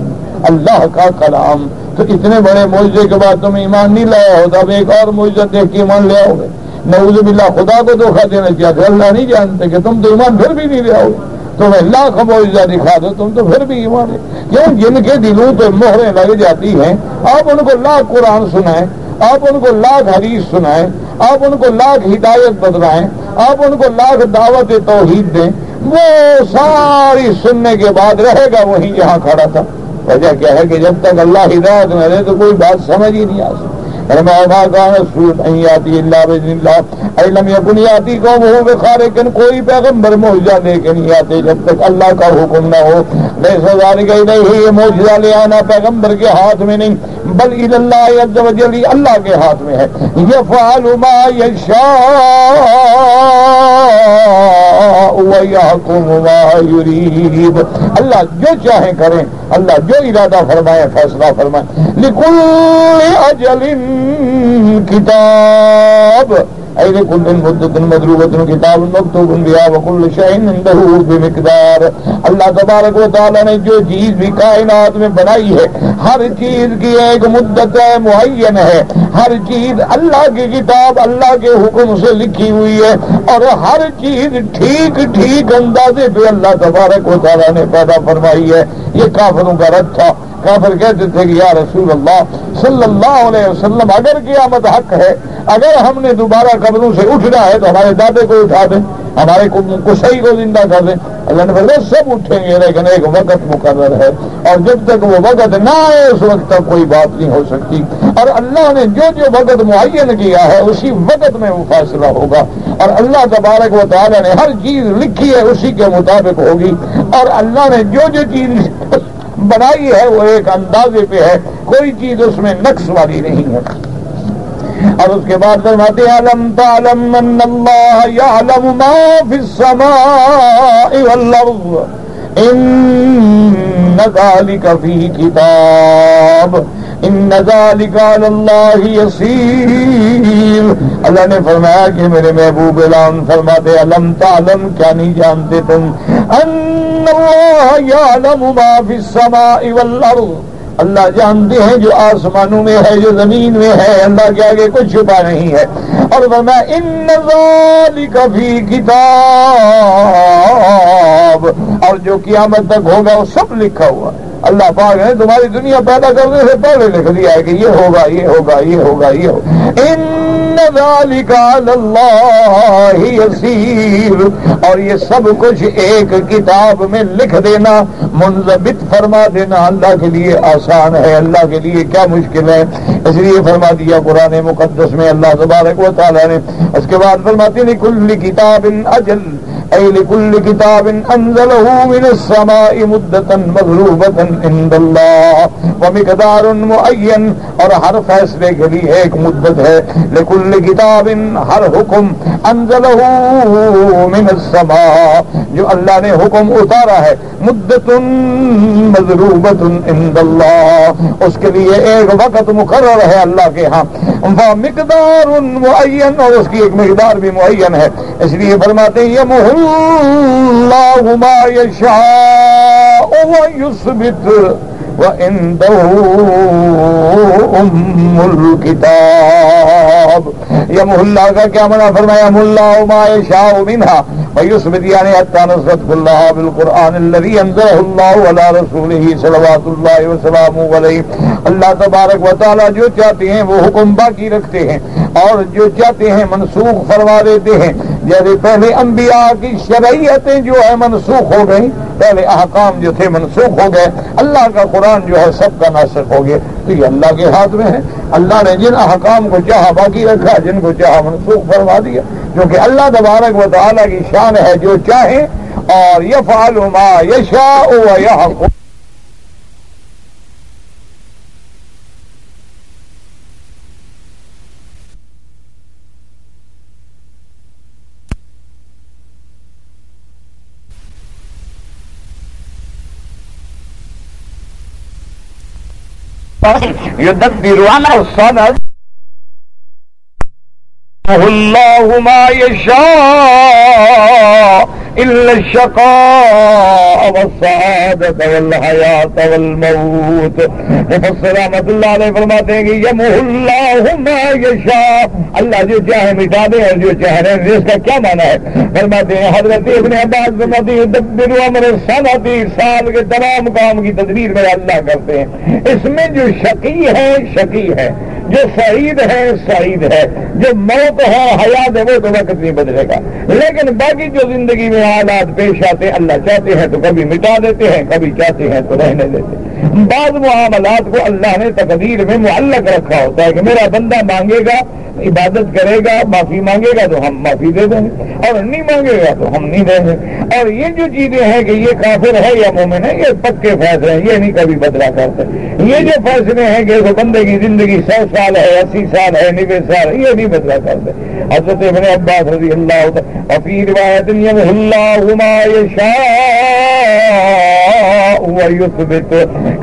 [SPEAKER 2] اللہ کا کلام. تو اتنے بڑے معجزے کے بعد تم ایمان نہیں لایا ہوتا، اب ایک اور معجزہ دیکھ کے ایمان لے آؤ گے. نعوذ باللہ خدا کو دھوکہ دینا چاہتے، اللہ نہیں جانتے کہ تم تو ایمان پھر بھی نہیں لے آؤ گے. تمہیں لاکھ معجزہ دکھا دو تم تو پھر بھی ایمان. کیوں؟ جن کے دلوں پہ مہریں لگ جاتی ہیں، آپ ان کو لاکھ قرآن سنائیں، آپ ان کو لاکھ حدیث سنائیں، آپ ان کو لاکھ ہدایت بدلائیں، آپ ان کو لاکھ دعوت توحید دیں، وہ ساری سننے کے بعد رہے گا وہیں جہاں کھڑا تھا. وجہ کیا ہے کہ جب تک اللہ ہدایت نہ دے تو کوئی بات سمجھ ہی نہیں آ سکتی. کوئی پیغمبر معجزہ لے کے نہیں آتے جب تک اللہ کا حکم نہ ہو. یہ معجزہ لے آنا پیغمبر کے ہاتھ میں نہیں بل الی اللہ عز وجل، اللہ کے ہاتھ میں ہے. یفعل ما یشاء ویحکم ما یرید، اللہ جو چاہیں کریں، اللہ جو ارادہ فرمائے فیصلہ فرمائے. لکل اجل کتاب اے لکل مدت مضروبۃ کتاب مکتوب بها وکل شیء عنده بمقدار. اللہ تبارک و تعالی نے جو چیز بھی کائنات میں بنائی ہے ہر چیز کی ایک مدت معین ہے، ہر چیز اللہ کی کتاب اللہ کے حکم سے لکھی ہوئی ہے، اور ہر چیز ٹھیک ٹھیک اندازے پہ اللہ تبارک و تعالی نے پیدا فرمائی ہے. یہ کافروں کا رد تھا. کافر کہتے تھے کہ یا رسول اللہ صلی اللہ علیہ وسلم اگر قیامت حق ہے، اگر ہم نے دوبارہ قبروں سے اٹھنا ہے تو ہمارے دادے کو اٹھا دیں، ہمارے کسائی کو زندہ کر دیں. اللہ نے فرمایا سب اٹھیں گے لیکن ایک وقت مقرر ہے، اور جب تک وہ وقت نہ آئے اس وقت تک کوئی بات نہیں ہو سکتی. اور اللہ نے جو جو وقت معین کیا ہے اسی وقت میں وہ فیصلہ ہوگا. اور اللہ تبارک و تعالی نے ہر چیز لکھی ہے اسی کے مطابق ہوگی. اور اللہ نے جو جو چیز بنائی ہے وہ ایک اندازے پہ ہے، کوئی چیز اس میں نقص والی نہیں ہے. اور اس کے بعد فرماتے ہیں علم تعلم ان اللہ یعلم ما فی السماء والارض ان ذلک فی کتاب ان ذلک علی اللہ یسیر. اللہ نے فرمایا کہ میرے محبوب اعلان فرماتے علم تعلم، کیا نہیں جانتے تم، ان اللہ یعلم ما فی السماء والارض، اللہ جانتے ہیں جو آسمانوں میں ہے، جو زمین میں ہے، اللہ کے آگے کچھ چھپا نہیں ہے. اور فرمایا ان ذالک فی کتاب، اور جو قیامت تک ہوگا وہ سب لکھا ہوا ہے. اللہ پاک نے تمہاری دنیا پیدا کرنے سے پہلے لکھ دیا ہے کہ یہ ہوگا، یہ ہوگا، یہ ہوگا، یہ ہوگا. ان ذالک علی اللہ یسیر، اور یہ سب کچھ ایک کتاب میں لکھ دینا، منضبط فرما دینا اللہ کے لیے آسان ہے. اللہ کے لیے کیا مشکل ہے. اس لیے فرما دیا قرآن مقدس میں اللہ تبارک و تعالی نے. اس کے بعد فرماتے ہیں لکل کتاب اجل، اے لکل کتاب انزلہ من السماء مدۃ مضروبۃ عند اللہ ومقدار معین، اور ہر فیصلے کے لیے ایک مدت ہے. لکل کتاب، ہر حکم، انزلہ من السماء، جو اللہ نے حکم اتارا ہے، مدۃ مضروبۃ عند اللہ، اس کے لیے ایک وقت مقرر ہے اللہ کے ہاں. ومقدار معین، اور اس کی ایک مقدار بھی معین ہے. اس لیے فرماتے ہیں یمحو اللہ ما یشاء ویثبت وعنده ام الکتاب. یمحو اللہ کا کیا معنی فرمایا؟ یمحو اللہ ما یشاء منها ویثبت، یعنی حتی نصرت اللہ بالقرآن الذي انزلہ اللہ علی رسولہ صلوات اللہ وسلامہ علیہ. اللہ تبارک و تعالی جو چاہتے ہیں وہ حکم باقی رکھتے ہیں، اور جو چاہتے ہیں منسوخ فرما دیتے ہیں. جیسے پہلے انبیاء کی شرعیتیں جو ہے منسوخ ہو گئی، پہلے احکام جو تھے منسوخ ہو گئے، اللہ کا قرآن جو ہے سب کا ناسخ ہو گیا. تو یہ اللہ کے ہاتھ میں ہے. اللہ نے جن احکام کو چاہا باقی رکھا، جن کو چاہا منسوخ فرما دیا، کیونکہ اللہ تبارک و تعالی کی شان ہے جو چاہے، اور یفعل ما یشاء ویحکم. يدبر امر الصمد اللہ ما يشاء الا الشقاء والسعادة والحیات والموت. مفسر رحمۃ اللہ علیہ فرماتے ہیں کہ یمحو اللہ ما یشاء، اللہ جو چاہے مٹا دے اور جو چاہے رہے. اس کا کیا معنی ہے؟ فرماتے ہیں حضرت ابن عباس فرماتے ہیں یدبر امر السنۃ، سال کے تمام کام کی تدبیر میں اللہ کرتے ہیں. اس میں جو شقی ہے شقی ہے، جو سعید ہے سعید ہے، جو موت ہے حیات ہے وہ تو وقت نہیں بدلے گا. لیکن باقی جو زندگی میں حالات پیش آتے ہیں، اللہ چاہتے ہیں تو کبھی مٹا دیتے ہیں، کبھی چاہتے ہیں تو رہنے دیتے ہیں. بعض معاملات کو اللہ نے تقدیر میں معلق رکھا ہوتا ہے کہ میرا بندہ مانگے گا، عبادت کرے گا، معافی مانگے گا تو ہم معافی دے دیں گے، اور نہیں مانگے گا تو ہم نہیں دیں گے. اور یہ جو چیزیں ہیں کہ یہ کافر ہے یا مومن ہے، یہ پکے فیصلے ہیں، یہ نہیں کبھی بدلا کرتے. یہ جو فیصلے ہیں کہ بندے کی زندگی 100 سال ہے، 80 سال ہے، 90 سال ہے، یہ نہیں بدلا کرتے. حضرت ابن عباس رضی اللہ عنہ وفی روایت یمحو اللہ ما یشاء ویثبت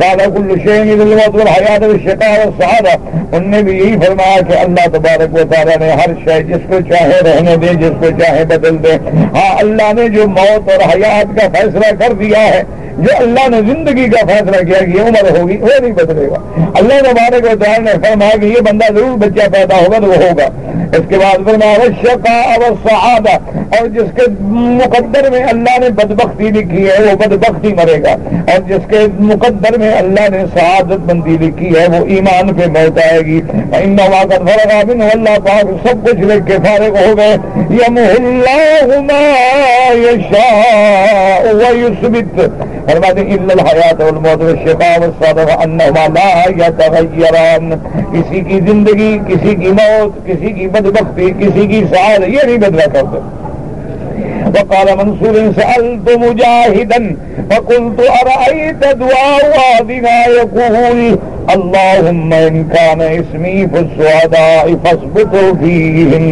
[SPEAKER 2] قال کل شیء اذا الموت والحیات والشقاء والسعادہ. ان نے بھی یہی فرمایا کہ اللہ تبارک و تعالیٰ نے ہر شے جس کو چاہے رہنے دے، جس کو چاہے بدل دے. ہاں اللہ نے جو موت اور حیات کا فیصلہ کر دیا ہے، جو اللہ نے زندگی کا فیصلہ کیا کہ یہ عمر ہوگی، وہ نہیں بدلے گا. اللہ تبارک و تعالیٰ نے فرمایا کہ یہ بندہ ضرور بچہ پیدا ہوگا تو وہ ہوگا. اس کے بعد فرمایا والشقاء والسعادہ، اور جس کے مقدر میں اللہ نے بدبختی لکھی ہے وہ بدبختی مرے گا، اور جس کے مقدر میں اللہ نے سعادت مندی لکھی ہے وہ ایمان پہ موت آئے گی. انما قد فرغ منه، اللہ پاک سب کچھ لکھ کے فارغ ہو گئے. یمحو اللہ ما یشاء ویثبت فرماتے ہیں الا الحیات والموت والشقاء والسعادہ وانہما لا یتغیران. کسی کی زندگی، کسی کی موت، کسی کی بدبختی، کسی کی سعادت، یہ نہیں بدلا کرتے. وقال منصور سألت مجاهدا فقلت أرأيت دعاء أحدنا يقول اللهم إن كان اسمي في السعداء فاثبت فيهم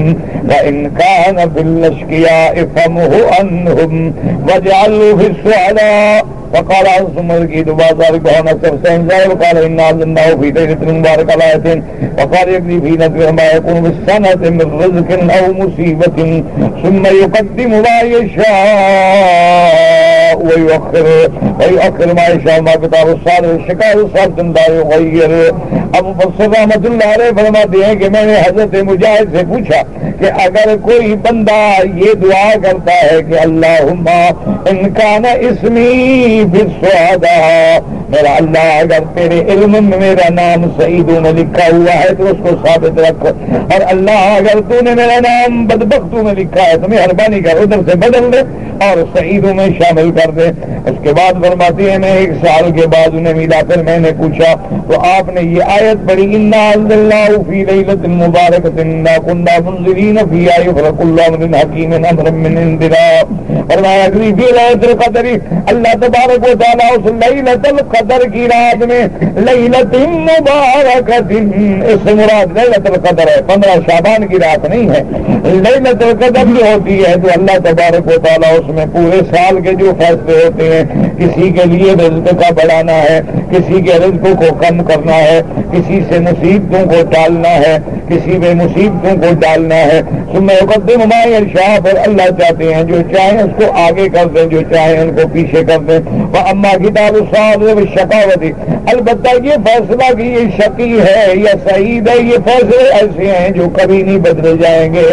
[SPEAKER 2] وإن كان في الأشقياء فامه عنهم واجعله في السعداء. وقال عمر کی دعا ذلك هنا سبسين ذلك وقال إن أنزلناه في ليلة مباركة آية وقال يقضي في نذر ما يكون بالسنة من رزق أو مصيبة ثم يقدم ما يشاء ويؤخر ما يشاء ما كتاب الصالح شکا صاحب لا يغير. اب مفسر رحمۃ اللہ علیہ فرماتے ہیں کہ میں نے حضرت مجاہد سے پوچھا کہ اگر کوئی بندہ یہ دعا کرتا ہے کہ اللہم ان کان اسمی فی الشہداء، میرا اللہ اگر تیرے علم میں میرا نام سعیدوں میں لکھا ہوا ہے تو اس کو ثابت رکھ، اور اللہ اگر تو نے میرا نام بدبختوں میں لکھا ہے تو مہربانی کر ادھر سے بدل دے اور سعیدوں میں شامل کر دے. اس کے بعد فرماتی ہے میں 1 سال کے بعد انہیں ملا، پھر میں نے پوچھا تو آپ نے یہ آیت پڑھی انا انزلناہ فی لیلۃ مبارکۃ انا کنا منذرین فیہا یفرق کل امر حکیم امرا من عندنا. فرمایا فی لیلۃ القدر، اللہ تبارک و تعالیٰ اس لیلۃ القدر کی رات میں، لیلۃ مبارکۃ اس سے مراد لیلۃ القدر ہے، 15 شعبان کی رات نہیں ہے. لیلۃ القدر جو ہوتی ہے تو اللہ تبارک و تعالیٰ اس میں پورے سال کے جو فیصلے ہوتے ہیں، کسی کے لیے رزق کا بڑھانا ہے، کسی کے رزق کو کم کرنا ہے، کسی سے مصیبتوں کو ٹالنا ہے، کسی میں مصیبتوں کو ڈالنا ہے. ثم يقدم ما يشاء، پر اللہ چاہتے ہیں جو چاہیں اس کو آگے کر دیں، جو چاہیں ان کو پیچھے کر دیں. واما کتاب الصالح والشقاوۃ، البتہ یہ فیصلہ کہ یہ شقی ہے یا سعید ہے، یہ فیصلے ایسے ہیں جو کبھی نہیں بدلے جائیں گے.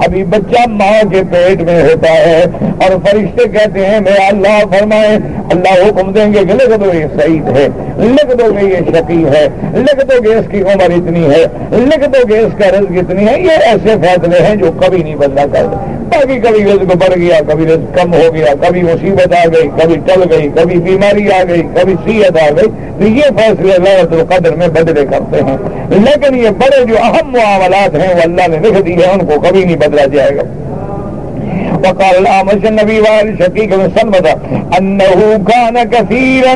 [SPEAKER 2] ابھی بچہ ماں کے پیٹ میں ہوتا ہے اور فرشتے کہتے ہیں میرا اللہ فرمائے، اللہ حکم دیں گے کہ لکھ دو یہ سعید ہے، لکھ دو گے یہ شقی ہے، لکھ دو گے اس کی عمر اتنی ہے، لکھ دو گے اس کا رزق اتنی ہے. یہ ایسے فیصلے ہیں جو کبھی نہیں بدلا کرتے. باقی کبھی رزق بڑھ گیا، کبھی رزق کم ہو گیا، کبھی مصیبت آ گئی، کبھی ٹل گئی، کبھی بیماری آ گئی، کبھی صحت آ گئی، تو یہ فیصلے لیلۃ القدر میں بدلے کرتے ہیں. لیکن یہ بڑے جو اہم معاملات ہیں وہ اللہ نے لکھ دی ہے، ان کو کبھی نہیں بدلا جائے گا. وقال الأعمش النبي وآل شقيق بن سلمة أنه كان كثيرا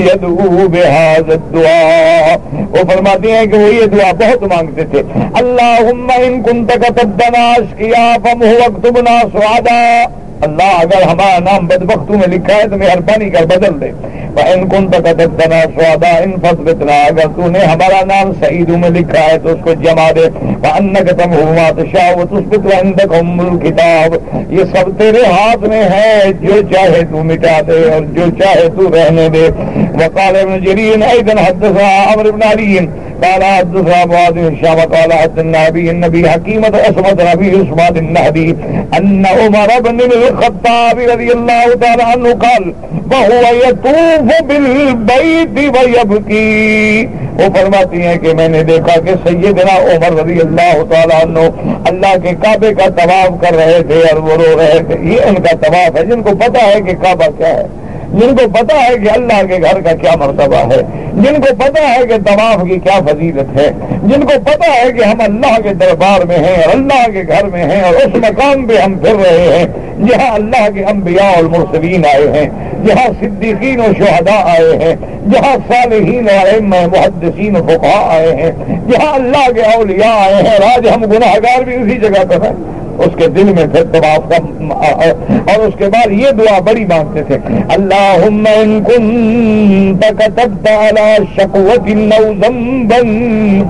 [SPEAKER 2] يدعو بهذا الدعاء. وہ فرماتے ہیں کہ وہ یہ دعا بہت مانگتے تھے، اللهم إن كنت كتبتنا أشقياء فامح واكتبنا سعداء. اللہ اگر ہمارا نام بدبختوں میں لکھا ہے تو مہربانی کر بدل دے. وَإِن كُنتَ كَتَبْتَنَا شُهَدَاءً فَاثْبِتْنَا، اگر تو نے ہمارا نام سعیدوں میں لکھا ہے تو اس کو جمع دے. وَأَنَّكَ تَمْحُو مَا تَشَاءُ وَتُثْبِتُ وَعِندَكَ أُمُّ الْكِتَابِ، یہ سب تیرے ہاتھ میں ہے، جو چاہے تو مٹا دے اور جو چاہے تو رہنے دے. وقال ابن جرير أيضا حدثنا عمرو بن علي قال حدثنا معاذ بن هشام قال حدثنا النبي حكيمة أسمد نبي عثمان النهدي أن عمر بن الخطاب رضي الله تعالى عنه قال وهو يطوف بالبيت ويبكي. وہ فرماتی ہیں کہ میں نے دیکھا کہ سیدنا عمر رضی اللہ تعالیٰ عنہ اللہ کے کعبے کا طواف کر رہے تھے اور وہ رو رہے تھے. یہ ان کا طواف ہے جن کو پتا ہے کہ کعبہ کیا ہے، جن کو پتا ہے کہ اللہ کے گھر کا کیا مرتبہ ہے، جن کو پتا ہے کہ طواف کی کیا فضیلت ہے، جن کو پتا ہے کہ ہم اللہ کے دربار میں ہیں اور اللہ کے گھر میں ہیں اور اس مقام پہ ہم پھر رہے ہیں جہاں اللہ کے انبیاء اور مرسلین آئے ہیں، جہاں صدیقین و شہداء آئے ہیں، جہاں صالحین و ائمہ محدثین و فقہاء آئے ہیں، جہاں اللہ کے اولیاء آئے ہیں. اور آج ہم گناہگار بھی اسی جگہ پر ہیں. اس کے دل میں پھر طواف کا، اور اس کے بعد یہ دعا بڑی مانگتے تھے، اللہم ان کنت کتبت علی شقوۃ او ذنبا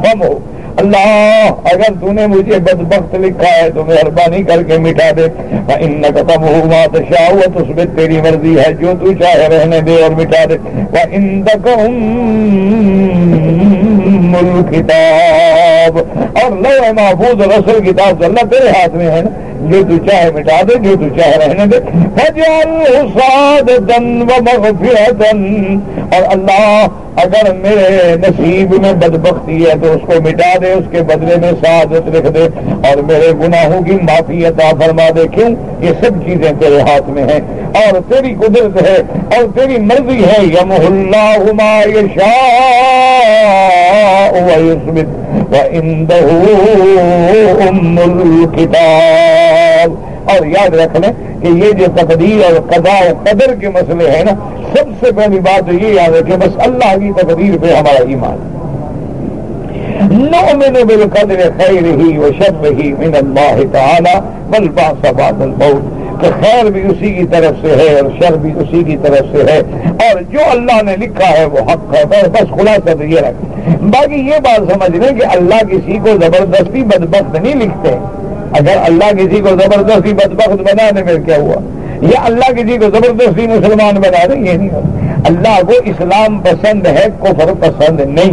[SPEAKER 2] فمحو، اللہ اگر تو نے مجھے بدبخت لکھا ہے تو مہربانی کر کے مٹا دے. فإنک تمحو ما تشاء وتثبت، تیری مرضی ہے جو تو چاہے رہنے دے اور مٹا دے. وعندک الکتاب، اور لوح محفوظ رسل کتاب اللہ تیرے ہاتھ میں ہے نا، جو تو چاہے مٹا دے، جو تو چاہے رہنے دے. فجعلہ سعادۃ ومغفرۃ، اور اللہ اگر میرے نصیب میں بدبختی ہے تو اس کو مٹا دے، اس کے بدلے میں سعادت لکھ دے، اور میرے گناہوں کی معافی عطا فرما دے. کیوں؟ یہ سب چیزیں تیرے ہاتھ میں ہیں اور تیری قدرت ہے اور تیری مرضی ہے. یمحو اللہ ما یشاء ویثبت وعندہ ام الکتاب. اور یاد رکھ لیں کہ یہ جو تقدیر اور قضاء و قدر کے مسئلے ہیں نا، سب سے پہلی بات یہ یاد رکھیں بس اللہ کی تقدیر پہ ہمارا ایمان. نؤمن بالقدر خیرہ وشرہ من اللہ تعالی والبعث بعد الموت، کہ خیر بھی اسی کی طرف سے ہے اور شر بھی اسی کی طرف سے ہے، اور جو اللہ نے لکھا ہے وہ حق ہے. بس خلاصہ تو یہ رکھ. باقی یہ بات سمجھ لیں کہ اللہ کسی کو زبردستی بدبخت نہیں لکھتے. اگر اللہ کسی کو زبردستی بدبخت بنانے میں کیا ہوا یا اللہ کسی کو زبردستی مسلمان بنا رہے، یہ نہیں ہوتا۔ اللہ کو اسلام پسند ہے، کفر پسند نہیں،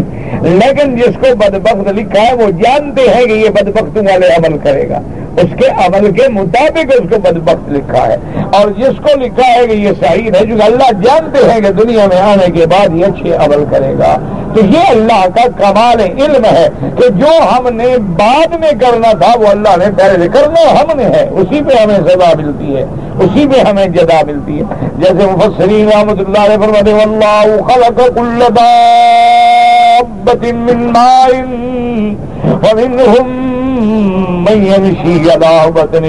[SPEAKER 2] لیکن جس کو بدبخت لکھا ہے وہ جانتے ہیں کہ یہ بدبخت والے عمل کرے گا، اس کے عمل کے مطابق اس کو بدبخت لکھا ہے، اور جس کو لکھا ہے کہ یہ صحیح ہے، جو اللہ جانتے ہیں کہ دنیا میں آنے کے بعد یہ اچھے عمل کرے گا۔ تو یہ اللہ کا کمال علم ہے کہ جو ہم نے بعد میں کرنا تھا وہ اللہ نے پہلے کرنا ہم نے ہے، اسی پہ ہمیں سزا ملتی ہے، اسی پہ ہمیں جزا ملتی ہے۔ جیسے مفسرین رحمۃ اللہ علیہ فرماتے ہیں واللہ خلق کل دابۃ من ماء ومنہم من یمشی علی بطنہ،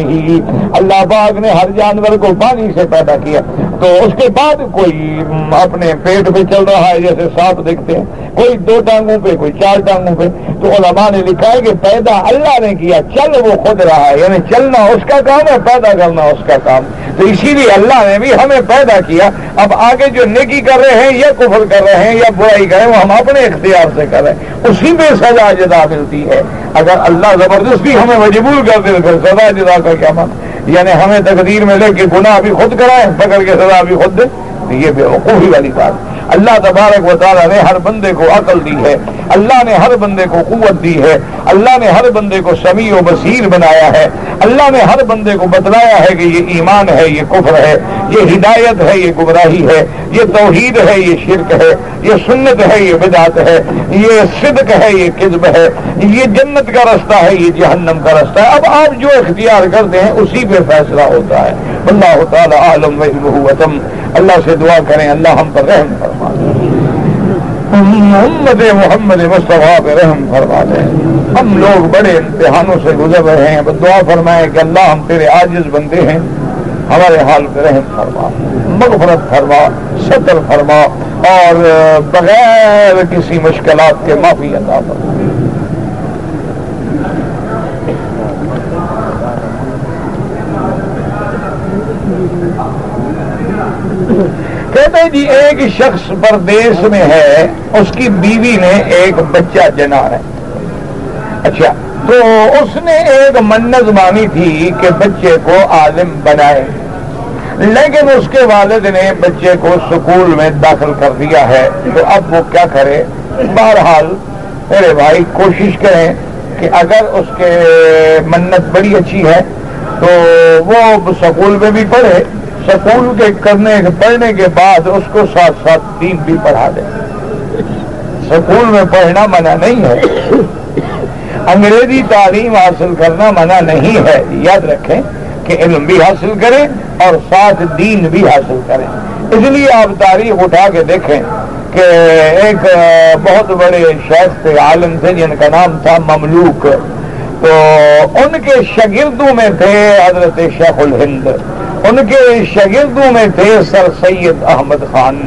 [SPEAKER 2] اللہ پاک نے ہر جانور کو پانی سے پیدا کیا، تو اس کے بعد کوئی اپنے پیٹ پہ چل رہا ہے، جیسے سانپ دیکھتے ہیں، کوئی 2 ٹانگوں پہ، کوئی 4 ٹانگوں پہ، تو علماء نے لکھا ہے کہ پیدا اللہ نے کیا، چل وہ خود رہا ہے، یعنی چلنا اس کا کام ہے، پیدا کرنا اس کا کام۔ تو اسی لیے اللہ نے بھی ہمیں پیدا کیا، اب آگے جو نیکی کر رہے ہیں یا کفر کر رہے ہیں یا برائی کر رہے ہیں وہ ہم اپنے اختیار سے کر رہے ہیں، اسی پہ سزا جزا ملتی ہے۔ اگر اللہ زبردستی ہمیں مجبور کر دے تو پھر سزا جزا کا کیا مطلب؟ یعنی ہمیں تقدیر میں لے کے گناہ بھی خود کرائیں، پکڑ کے سزا بھی خود دے، یہ بے وقوفی والی بات۔ اللہ تبارک و تعالیٰ نے ہر بندے کو عقل دی ہے، اللہ نے ہر بندے کو قوت دی ہے، اللہ نے ہر بندے کو سمیع و بصیر بنایا ہے، اللہ نے ہر بندے کو بتلایا ہے کہ یہ ایمان ہے، یہ کفر ہے، یہ ہدایت ہے، یہ گمراہی ہے، یہ توحید ہے، یہ شرک ہے، یہ سنت ہے، یہ بدعت ہے، یہ صدق ہے، یہ کذب ہے، یہ جنت کا رستہ ہے، یہ جہنم کا رستہ ہے۔ اب آپ جو اختیار کرتے ہیں اسی پہ فیصلہ ہوتا ہے۔ اللہ تعالیٰ عالم و وتم۔ اللہ سے دعا کریں اللہ ہم پر رحم فرما دے، محمد مصطفیٰ پہ رحم فرما دے۔ ہم لوگ بڑے امتحانوں سے گزر رہے ہیں، بس دعا فرمائے کہ اللہ ہم تیرے عاجز بندے ہیں، ہمارے حال پہ رحم فرما، مغفرت فرما، ستر فرما، اور بغیر کسی مشکلات کے معافی عطا فرما۔ کہتے ہیں جی ایک شخص پردیس میں ہے، اس کی بیوی نے ایک بچہ جنا ہے، اچھا تو اس نے ایک منت مانی تھی کہ بچے کو عالم بنائے، لیکن اس کے والد نے بچے کو سکول میں داخل کر دیا ہے، تو اب وہ کیا کرے؟ بہرحال میرے بھائی کوشش کریں کہ اگر اس کے منت بڑی اچھی ہے تو وہ سکول میں بھی پڑھے، سکول کے پڑھنے کے بعد اس کو ساتھ ساتھ دین بھی پڑھا دے۔ سکول میں پڑھنا منع نہیں ہے، انگریزی تعلیم حاصل کرنا منع نہیں ہے، یاد رکھیں کہ علم بھی حاصل کریں اور ساتھ دین بھی حاصل کریں۔ اس لیے آپ تاریخ اٹھا کے دیکھیں کہ ایک بہت بڑے شیخ تھے، عالم تھے، جن کا نام تھا مملوک، تو ان کے شاگردوں میں تھے حضرت شیخ الہند، ان کے شاگردوں میں تھے سر سید احمد خان،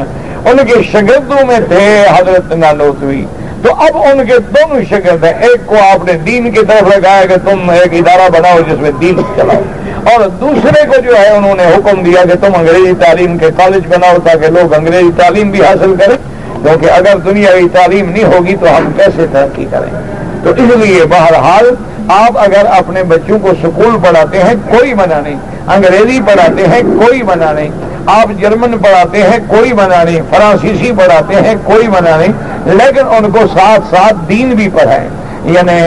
[SPEAKER 2] ان کے شاگردوں میں تھے حضرت نانوتوی۔ تو اب ان کے دونوں شاگرد ہیں، ایک کو آپ نے دین کی طرف لگایا کہ تم ایک ادارہ بناؤ جس میں دین چلاؤ، اور دوسرے کو جو ہے انہوں نے حکم دیا کہ تم انگریزی تعلیم کے کالج بناؤ تاکہ لوگ انگریزی تعلیم بھی حاصل کریں، کیونکہ اگر دنیاوی تعلیم نہیں ہوگی تو ہم کیسے ترقی کریں۔ تو اس لیے بہرحال آپ اگر اپنے بچوں کو سکول پڑھاتے ہیں کوئی منع نہیں، انگریزی پڑھاتے ہیں کوئی منع نہیں، آپ جرمن پڑھاتے ہیں کوئی منع نہیں، فرانسیسی پڑھاتے ہیں کوئی منع نہیں، لیکن ان کو ساتھ ساتھ دین بھی پڑھائیں۔ یعنی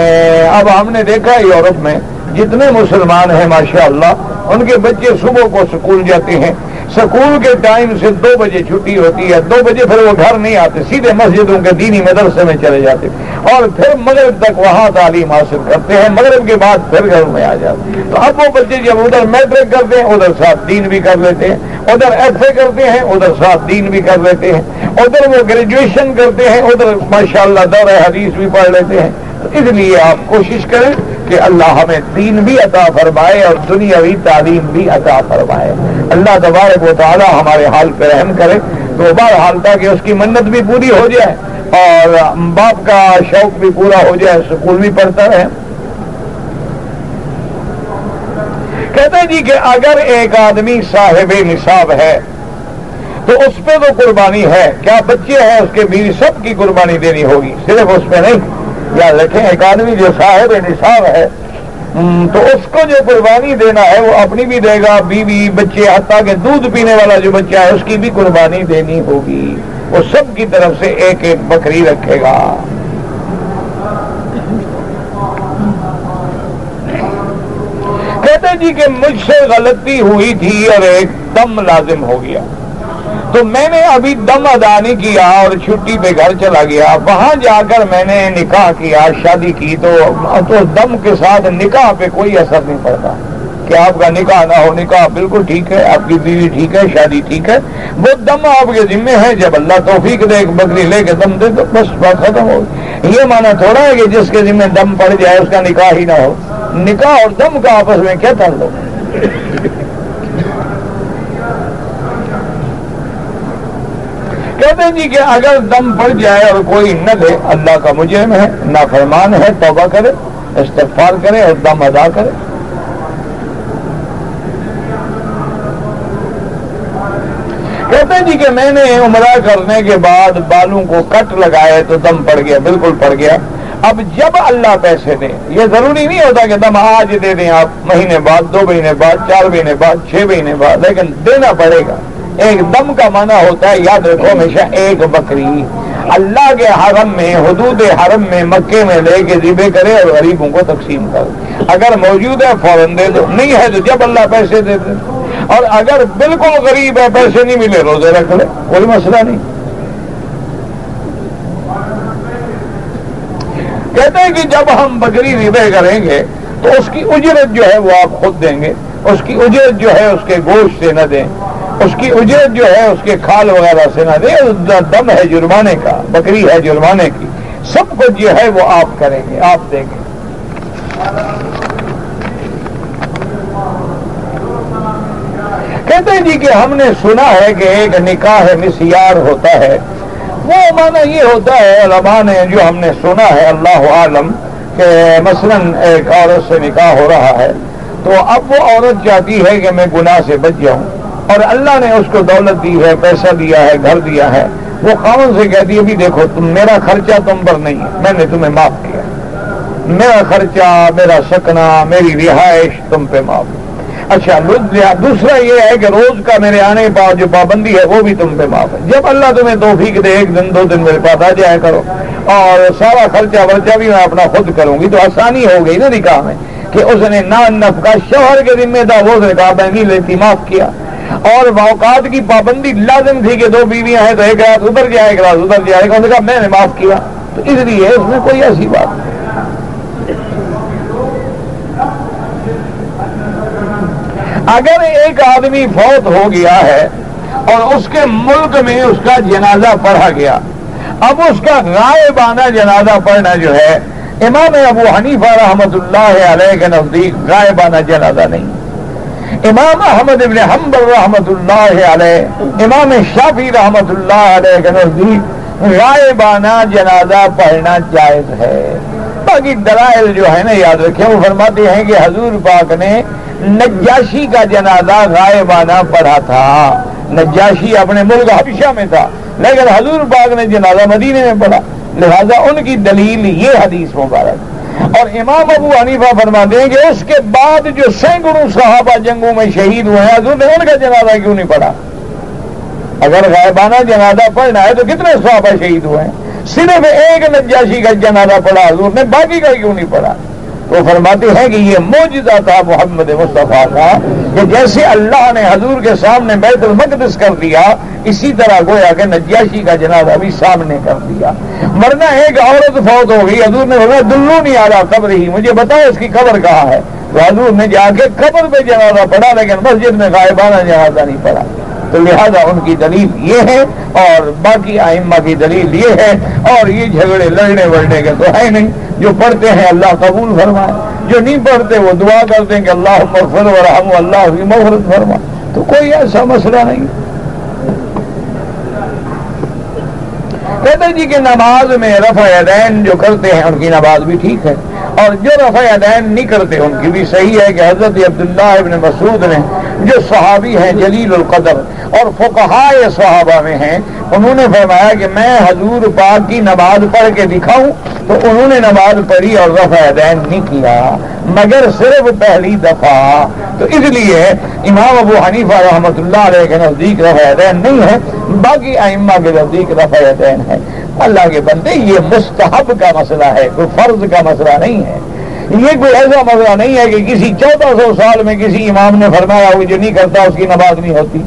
[SPEAKER 2] اب ہم نے دیکھا یورپ میں جتنے مسلمان ہیں ماشاءاللہ ان کے بچے صبح کو سکول جاتے ہیں، سکول کے ٹائم سے 2 بجے چھٹی ہوتی ہے، 2 بجے پھر وہ گھر نہیں آتے، سیدھے مسجدوں کے دینی مدرسے میں چلے جاتے اور پھر مغرب تک وہاں تعلیم حاصل کرتے ہیں، مغرب کے بعد پھر گھر میں آ جاتے ہیں۔ تو اب وہ بچے جب ادھر میٹرک کرتے ہیں ادھر ساتھ دین بھی کر لیتے ہیں، ادھر ایف اے کرتے ہیں ادھر ساتھ دین بھی کر لیتے ہیں، ادھر وہ گریجویشن کرتے ہیں ادھر ماشاءاللہ دورہ حدیث بھی پڑھ لیتے ہیں۔ اس لیے آپ کوشش کریں کہ اللہ ہمیں دین بھی عطا فرمائے اور دنیاوی تعلیم بھی عطا فرمائے۔ اللہ تبارک و تعالی ہمارے حال پہ رحم کرے، تو بہرحال تاکہ اس کی منت بھی پوری ہو جائے اور باپ کا شوق بھی پورا ہو جائے، سکول بھی پڑھتا رہے۔ کہتے ہیں جی کہ اگر ایک آدمی صاحب نصاب ہے تو اس پہ تو قربانی ہے، کیا بچے ہیں اس کے بیوی سب کی قربانی دینی ہوگی، صرف اس پہ نہیں۔ یاد رکھیں ایک آدمی جو صاحب نصاب ہے تو اس کو جو قربانی دینا ہے وہ اپنی بھی دے گا، بیوی بچے، حتیٰ کہ دودھ پینے والا جو بچہ ہے اس کی بھی قربانی دینی ہوگی، وہ سب کی طرف سے ایک ایک بکری رکھے گا۔ کہتے جی کہ مجھ سے غلطی ہوئی تھی اور ایک دم لازم ہو گیا، تو میں نے ابھی دم ادا نہیں کیا اور چھٹی پہ گھر چلا گیا، وہاں جا کر میں نے نکاح کیا، شادی کی، تو دم کے ساتھ نکاح پہ کوئی اثر نہیں پڑتا کہ آپ کا نکاح نہ ہو، نکاح بالکل ٹھیک ہے، آپ کی بیوی ٹھیک ہے، شادی ٹھیک ہے، وہ دم آپ کے ذمے ہے، جب اللہ توفیق دے ایک بکری لے کے دم دے تو بس بات ختم ہو گئی۔ یہ معنی تھوڑا ہے کہ جس کے ذمے دم پڑ جائے اس کا نکاح ہی نہ ہو، نکاح اور دم کا آپس میں کیا تعلق ہے؟ کہتے ہیں جی کہ اگر دم پڑ جائے اور کوئی نہ دے، اللہ کا مجرم ہے، نافرمان ہے، توبہ کرے، استغفار کرے اور دم ادا کرے۔ کہتے ہیں جی کہ میں نے عمرہ کرنے کے بعد بالوں کو کٹ لگائے تو دم پڑ گیا، بالکل پڑ گیا۔ اب جب اللہ پیسے دے، یہ ضروری نہیں ہوتا کہ دم آج دے دیں آپ، مہینے بعد، 2 مہینے بعد، 4 مہینے بعد، 6 مہینے بعد، لیکن دینا پڑے گا۔ ایک دم کا معنی ہوتا ہے، یاد رکھو ہمیشہ، ایک بکری اللہ کے حرم میں، حدود حرم میں، مکے میں لے کے ذبح کرے اور غریبوں کو تقسیم کرے۔ اگر موجود ہے فوراً دے دو، نہیں ہے تو جب اللہ پیسے دے دے، اور اگر بالکل غریب ہے، پیسے نہیں ملے، روزے رکھ لے، کوئی مسئلہ نہیں۔ کہتے ہیں کہ جب ہم بکری ذبح کریں گے تو اس کی اجرت جو ہے وہ آپ خود دیں گے، اس کی اجرت جو ہے اس کے گوشت سے نہ دیں، اس کی اجرت جو ہے اس کے کھال وغیرہ سے نہ دیں، دم ہے جرمانے کا، بکری ہے جرمانے کی، سب کچھ جو ہے وہ آپ کریں گے، آپ دیں گے۔ کہتے ہیں جی کہ ہم نے سنا ہے کہ ایک نکاح مسیار ہوتا ہے، وہ معنی یہ ہوتا ہے علماء نے جو ہم نے سنا ہے، اللہ عالم، کہ مثلا ایک عورت سے نکاح ہو رہا ہے تو اب وہ عورت چاہتی ہے کہ میں گناہ سے بچ جاؤں، اور اللہ نے اس کو دولت دی ہے، پیسہ دیا ہے، گھر دیا ہے، وہ خاوند سے کہتی ہے بھی دیکھو تم، میرا خرچہ تم پر نہیں ہے، میں نے تمہیں معاف کیا، میرا خرچہ، میرا سکنا، میری رہائش تم پہ معاف ہے۔ اچھا، دوسرا یہ ہے کہ روز کا میرے آنے پر جو پابندی ہے وہ بھی تم پہ معاف ہے، جب اللہ تمہیں توفیق دے 1 دن 2 دن میرے پاس آ جایا کرو، اور سارا خرچہ ورچہ بھی میں اپنا خود کروں گی، تو آسانی ہو گئی نا نکاح میں، کہ اس نے نفقہ شوہر کے ذمہ دار، وہ نے کہا میں نہیں لیتی، معاف کیا۔ اور اوقات کی پابندی لازم تھی کہ 2 بیویاں ہیں تو ایک رات ادھر جائے، ایک رات ادھر جائے، اس نے کہا میں نے معاف کیا، تو اس لیے اس میں کوئی ایسی بات نہیں۔ اگر ایک آدمی فوت ہو گیا ہے اور اس کے ملک میں اس کا جنازہ پڑھا گیا، اب اس کا غائبانہ جنازہ پڑھنا جو ہے، امام ابو حنیفہ رحمۃ اللہ علیہ کے نزدیک غائبانہ جنازہ نہیں، امام احمد ابن حنبل رحمۃ اللہ علیہ، امام شافعی رحمۃ اللہ علیہ کے نزدیک غائبانہ جنازہ پڑھنا جائز ہے۔ باقی دلائل جو ہے نا یاد رکھیں، وہ فرماتے ہیں کہ حضور پاک نے نجاشی کا جنازہ غائبانہ پڑھا تھا، نجاشی اپنے ملک حبشہ میں تھا، لیکن حضور پاک نے جنازہ مدینے میں پڑھا، لہذا ان کی دلیل یہ حدیث مبارک۔ اور امام ابو حنیفہ فرماتے ہیں کہ اس کے بعد جو سینکڑوں صحابہ جنگوں میں شہید ہوئے ہیں، حضور نے ان کا جنازہ کیوں نہیں پڑھا؟ اگر غائبانہ جنازہ پڑھنا ہے تو کتنے صحابہ شہید ہوئے ہیں؟ صرف ایک نجاشی کا جنازہ پڑھا حضور نے، باقی کا کیوں نہیں پڑھا؟ تو فرماتے ہیں کہ یہ معجزہ تھا محمد مصطفیٰ کا، کہ جیسے اللہ نے حضور کے سامنے بیت المقدس کر دیا، اسی طرح گویا کہ نجاشی کا جنازہ بھی سامنے کر دیا۔ ورنہ ایک عورت فوت ہو گئی، حضور نے فرمایا دلونی علی قبر ہی، مجھے بتاؤ اس کی قبر کہاں ہے، تو حضور نے جا کے قبر پہ جنازہ پڑھا، لیکن مسجد میں غائبانہ جنازہ نہیں پڑھا۔ تو لہذا ان کی دلیل یہ ہے، اور باقی ائمہ کی دلیل یہ ہے، اور یہ جھگڑے لڑنے وڑنے کے تو ہے نہیں، جو پڑھتے ہیں اللہ قبول فرمائے، جو نہیں پڑھتے وہ دعا کرتے ہیں کہ اللہ مغفر ورحم، اللہ کی مغفرت فرما، تو کوئی ایسا مسئلہ نہیں۔ کہتے جی کہ نماز میں رفع یدین جو کرتے ہیں ان کی نماز بھی ٹھیک ہے، اور جو رفع یدین نہیں کرتے ان کی بھی صحیح ہے کہ حضرت عبداللہ ابن مسعود نے جو صحابی ہیں جلیل القدر اور فقہائے صحابہ میں ہیں، انہوں نے فرمایا کہ میں حضور پاک کی نماز پڑھ کے دکھاؤں، تو انہوں نے نماز پڑھی اور رفع یدین نہیں کیا مگر صرف پہلی دفعہ۔ تو اس لیے امام ابو حنیفہ رحمۃ اللہ علیہ کے نزدیک رفع یدین نہیں ہے، باقی ائمہ کے نزدیک رفع یدین ہے۔ اللہ کے بندے یہ مستحب کا مسئلہ ہے، کوئی فرض کا مسئلہ نہیں ہے، یہ کوئی ایسا مسئلہ نہیں ہے کہ کسی 1400 سال میں کسی امام نے فرمایا ہو جو نہیں کرتا اس کی نماز نہیں ہوتی۔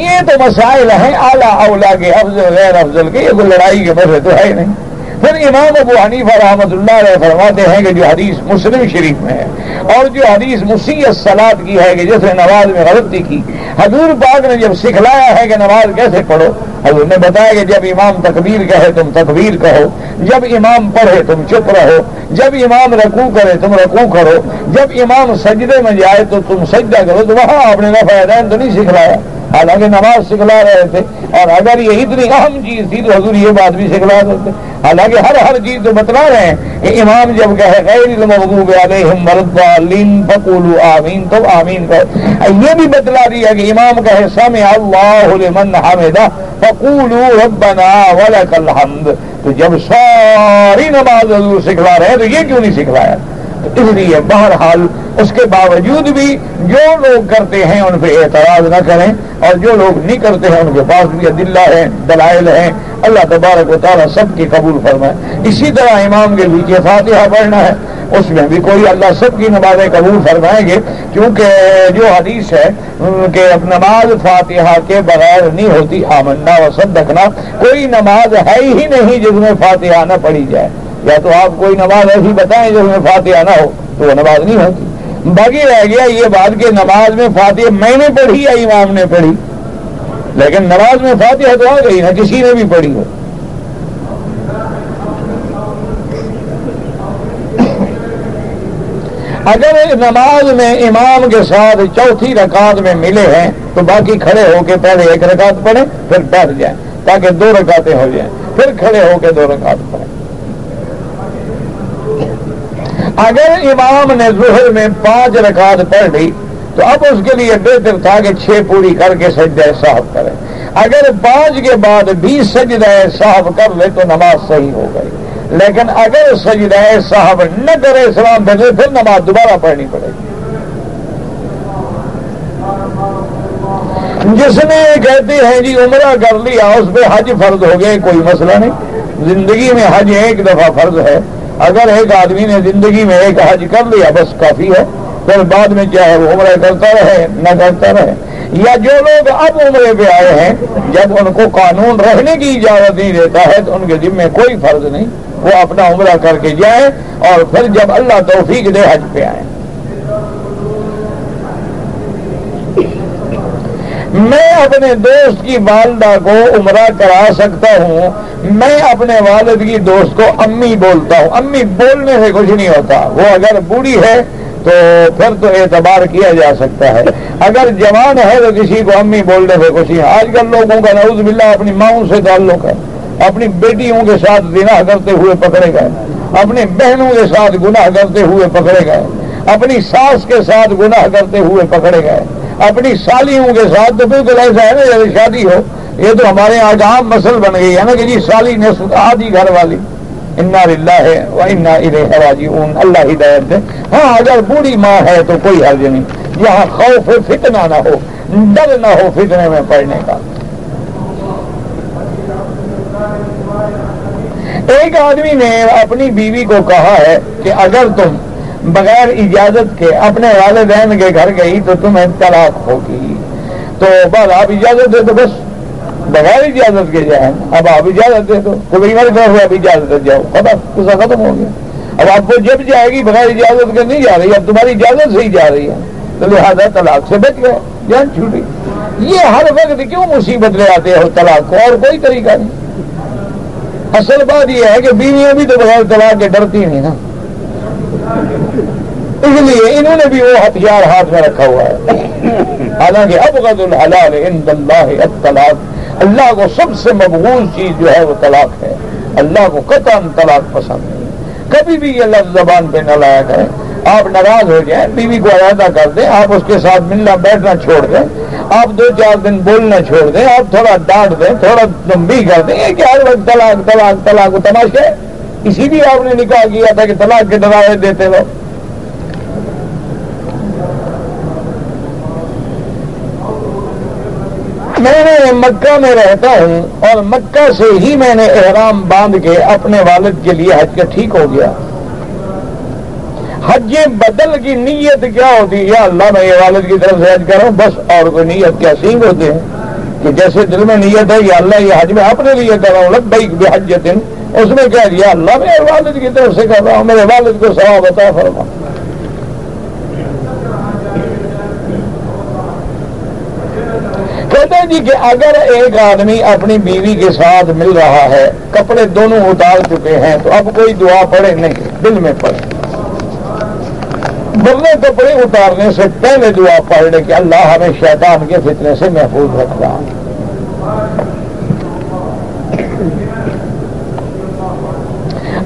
[SPEAKER 2] یہ تو مسائل ہیں اعلیٰ اولا کے، افضل غیر افضل کے، یہ کوئی لڑائی کے مسئلے تو ہے نہیں۔ پھر امام ابو حنیفہ رحمۃ اللہ علیہ فرماتے ہیں کہ جو حدیث مسلم شریف میں ہے اور جو حدیث مسیء الصلاۃ کی ہے کہ جس نے نماز میں غلطی کی، حضور پاک نے جب سکھلایا ہے کہ نماز کیسے پڑھو، حضور نے بتایا کہ جب امام تکبیر کہے تم تکبیر کہو، جب امام پڑھے تم چپ رہو، جب امام رکوع کرے تم رکوع کرو، جب امام سجدے میں جائے تو تم سجدہ کرو۔ تو وہاں آپ نے رفع یدین تو نہیں سکھلایا، حالانکہ نماز سکھلا رہے تھے، اور اگر یہ اتنی اہم چیز تھی تو حضور یہ بات بھی سکھلا دیتے، حالانکہ ہر چیز تو بتلا رہے ہیں کہ امام جب کہے غیر المغضوب علیہم ولا الضالین فقولوا آمین تو آمین کہو، یہ بھی بتلا دیا کہ امام کہے سمع اللہ لمن حمدہ فقولوا ربنا ولک الحمد۔ تو جب ساری نماز حضور سکھلا رہے ہیں تو یہ کیوں نہیں سکھلایا؟ اس لیے بہرحال اس کے باوجود بھی جو لوگ کرتے ہیں ان پہ اعتراض نہ کریں، اور جو لوگ نہیں کرتے ہیں ان کے پاس بھی ادلہ ہیں، دلائل ہیں، اللہ تبارک و تعالیٰ سب کی قبول فرمائے۔ اسی طرح امام کے نیچے فاتحہ پڑھنا ہے، اس میں بھی کوئی اللہ سب کی نمازیں قبول فرمائیں گے، کیونکہ جو حدیث ہے کہ نماز فاتحہ کے بغیر نہیں ہوتی، آمنا و صدقنا، کوئی نماز ہے ہی نہیں جس میں فاتحہ نہ پڑھی جائے، یا تو آپ کوئی نماز ایسی بتائیں جس میں فاتحہ نہ ہو تو وہ نماز نہیں ہوتی۔ باقی رہ گیا یہ بات کہ نماز میں فاتحہ میں نے پڑھی یا امام نے پڑھی، لیکن نماز میں فاتحہ تو آ گئی نا، کسی نے بھی پڑھی ہو۔ اگر نماز میں امام کے ساتھ چوتھی رکعت میں ملے ہیں تو باقی کھڑے ہو کے پہلے ایک رکعت پڑھیں پھر بیٹھ جائیں تاکہ 2 رکعتیں ہو جائیں، پھر کھڑے ہو کے 2 رکعت پڑھیں۔ اگر امام نے ظہر میں 5 رکعت پڑھ لی تو اب اس کے لیے بہتر تھا کہ 6 پوری کر کے سجدہ سہو کرے۔ اگر 5 کے بعد بھی سجدہ سہو کر لے تو نماز صحیح ہو گئی، لیکن اگر سجدہ سہو نہ کرے سلام پھر پھر نماز دوبارہ پڑھنی پڑے گی۔ جس نے کہتے ہیں جی عمرہ کر لیا اس پہ حج فرض ہو گئے، کوئی مسئلہ نہیں، زندگی میں حج ایک دفعہ فرض ہے، اگر ایک آدمی نے زندگی میں ایک حج کر لیا بس کافی ہے، پھر بعد میں چاہے وہ عمرہ کرتا رہے نہ کرتا رہے۔ یا جو لوگ اب عمرے پہ آئے ہیں جب ان کو قانون رہنے کی اجازت نہیں دیتا ہے تو ان کے ذمہ کوئی فرض نہیں، وہ اپنا عمرہ کر کے جائیں اور پھر جب اللہ توفیق دے حج پہ آئیں۔ میں اپنے دوست کی والدہ کو عمرہ کرا سکتا ہوں، میں اپنے والد کی دوست کو امی بولتا ہوں، امی بولنے سے کچھ نہیں ہوتا، وہ اگر بوڑھی ہے تو پھر تو اعتبار کیا جا سکتا ہے، اگر جوان ہے تو کسی کو امی بولنے سے کچھ نہیں۔ آج کل لوگوں کا نعوذ باللہ اپنی ماؤں سے تعلق ہے، اپنی بیٹیوں کے ساتھ زنا کرتے ہوئے پکڑے گئے، اپنی بہنوں کے ساتھ گناہ کرتے ہوئے پکڑے گئے، اپنی ساس کے ساتھ گناہ کرتے ہوئے پکڑے گئے، اپنی سالیوں کے ساتھ تو بالکل ایسا ہے نا جیسے شادی ہو۔ یہ تو ہمارے یہاں عام مسل بن گئی ہے نا کہ جی سالی نے آدھی گھر والی، انا للہ و انا الیہ راجعون، اللہ ہدایت دے۔ ہاں اگر بوڑھی ماں ہے تو کوئی حرج نہیں، جہاں خوف فتنہ نہ ہو، ڈر نہ ہو فتنے میں پڑنے کا۔ ایک آدمی نے اپنی بیوی کو کہا ہے کہ اگر تم بغیر اجازت کے اپنے والدین کے گھر گئی تو تمہیں طلاق ہوگی، تو بس آپ اجازت دے دو، بس بغیر اجازت کے جائیں، اب آپ اجازت دے دو، تو میری طرف اب اجازت دے جاؤ، قصہ ختم ہو گیا۔ اب آپ کو جب جائے گی بغیر اجازت کے نہیں جا رہی، اب تمہاری اجازت سے ہی جا رہی ہے، تو لہٰذا طلاق سے بچ گئے، جان چھوٹی۔ یہ ہر وقت کیوں مصیبت لے آتے ہو طلاق کو، اور کوئی طریقہ نہیں۔ اصل بات یہ ہے کہ بیویاں بھی تو بغیر طلاق کے ڈرتی نہیں نا، اس لیے انہوں نے بھی وہ ہتھیار ہاتھ میں رکھا ہوا ہے۔ حالانکہ ابغض الحلال عند اللہ الطلاق، اللہ کو سب سے مبغوض چیز جو ہے وہ طلاق ہے، اللہ کو قطعاً طلاق پسند نہیں، کبھی بھی یہ لفظ زبان پہ نہ لایا کریں. آپ ناراض ہو جائیں بیوی کو علیحدہ کر دیں, آپ اس کے ساتھ ملنا بیٹھنا چھوڑ دیں, آپ 2-4 دن بولنا چھوڑ دیں, آپ تھوڑا ڈانٹ دیں, تھوڑا تنبیہ کر دیں. یہ کہ ہر وقت طلاق طلاق طلاق تماشا ہے. اسی لیے آپ نے نکاح کیا تھا کہ طلاق کے ڈراوے دیتے لوگ. میں مکہ میں رہتا ہوں اور مکہ سے ہی میں نے احرام باندھ کے اپنے والد کے لیے حج کا ٹھیک ہو گیا. حج بدل کی نیت کیا ہوتی ہے؟ یا اللہ میں یہ والد کی طرف سے حج کروں بس, اور کوئی نیت کیا سینگ ہوتے ہیں کہ جیسے دل میں نیت ہے یا اللہ یہ حج میں اپنے لیے کر رہا ہوں لبیک بحجۃ, اس میں کیا یا اللہ میں والد کی طرف سے کر رہا ہوں, میرے والد کو ثواب عطا فرما. کہتے ہیں جی کہ اگر ایک آدمی اپنی بیوی کے ساتھ مل رہا ہے, کپڑے دونوں اتار چکے ہیں, تو اب کوئی دعا پڑھے نہیں, دل میں پڑھے. بدلے کپڑے اتارنے سے پہلے دعا پڑھ لے کہ اللہ ہمیں شیطان کے فتنے سے محفوظ رکھنا.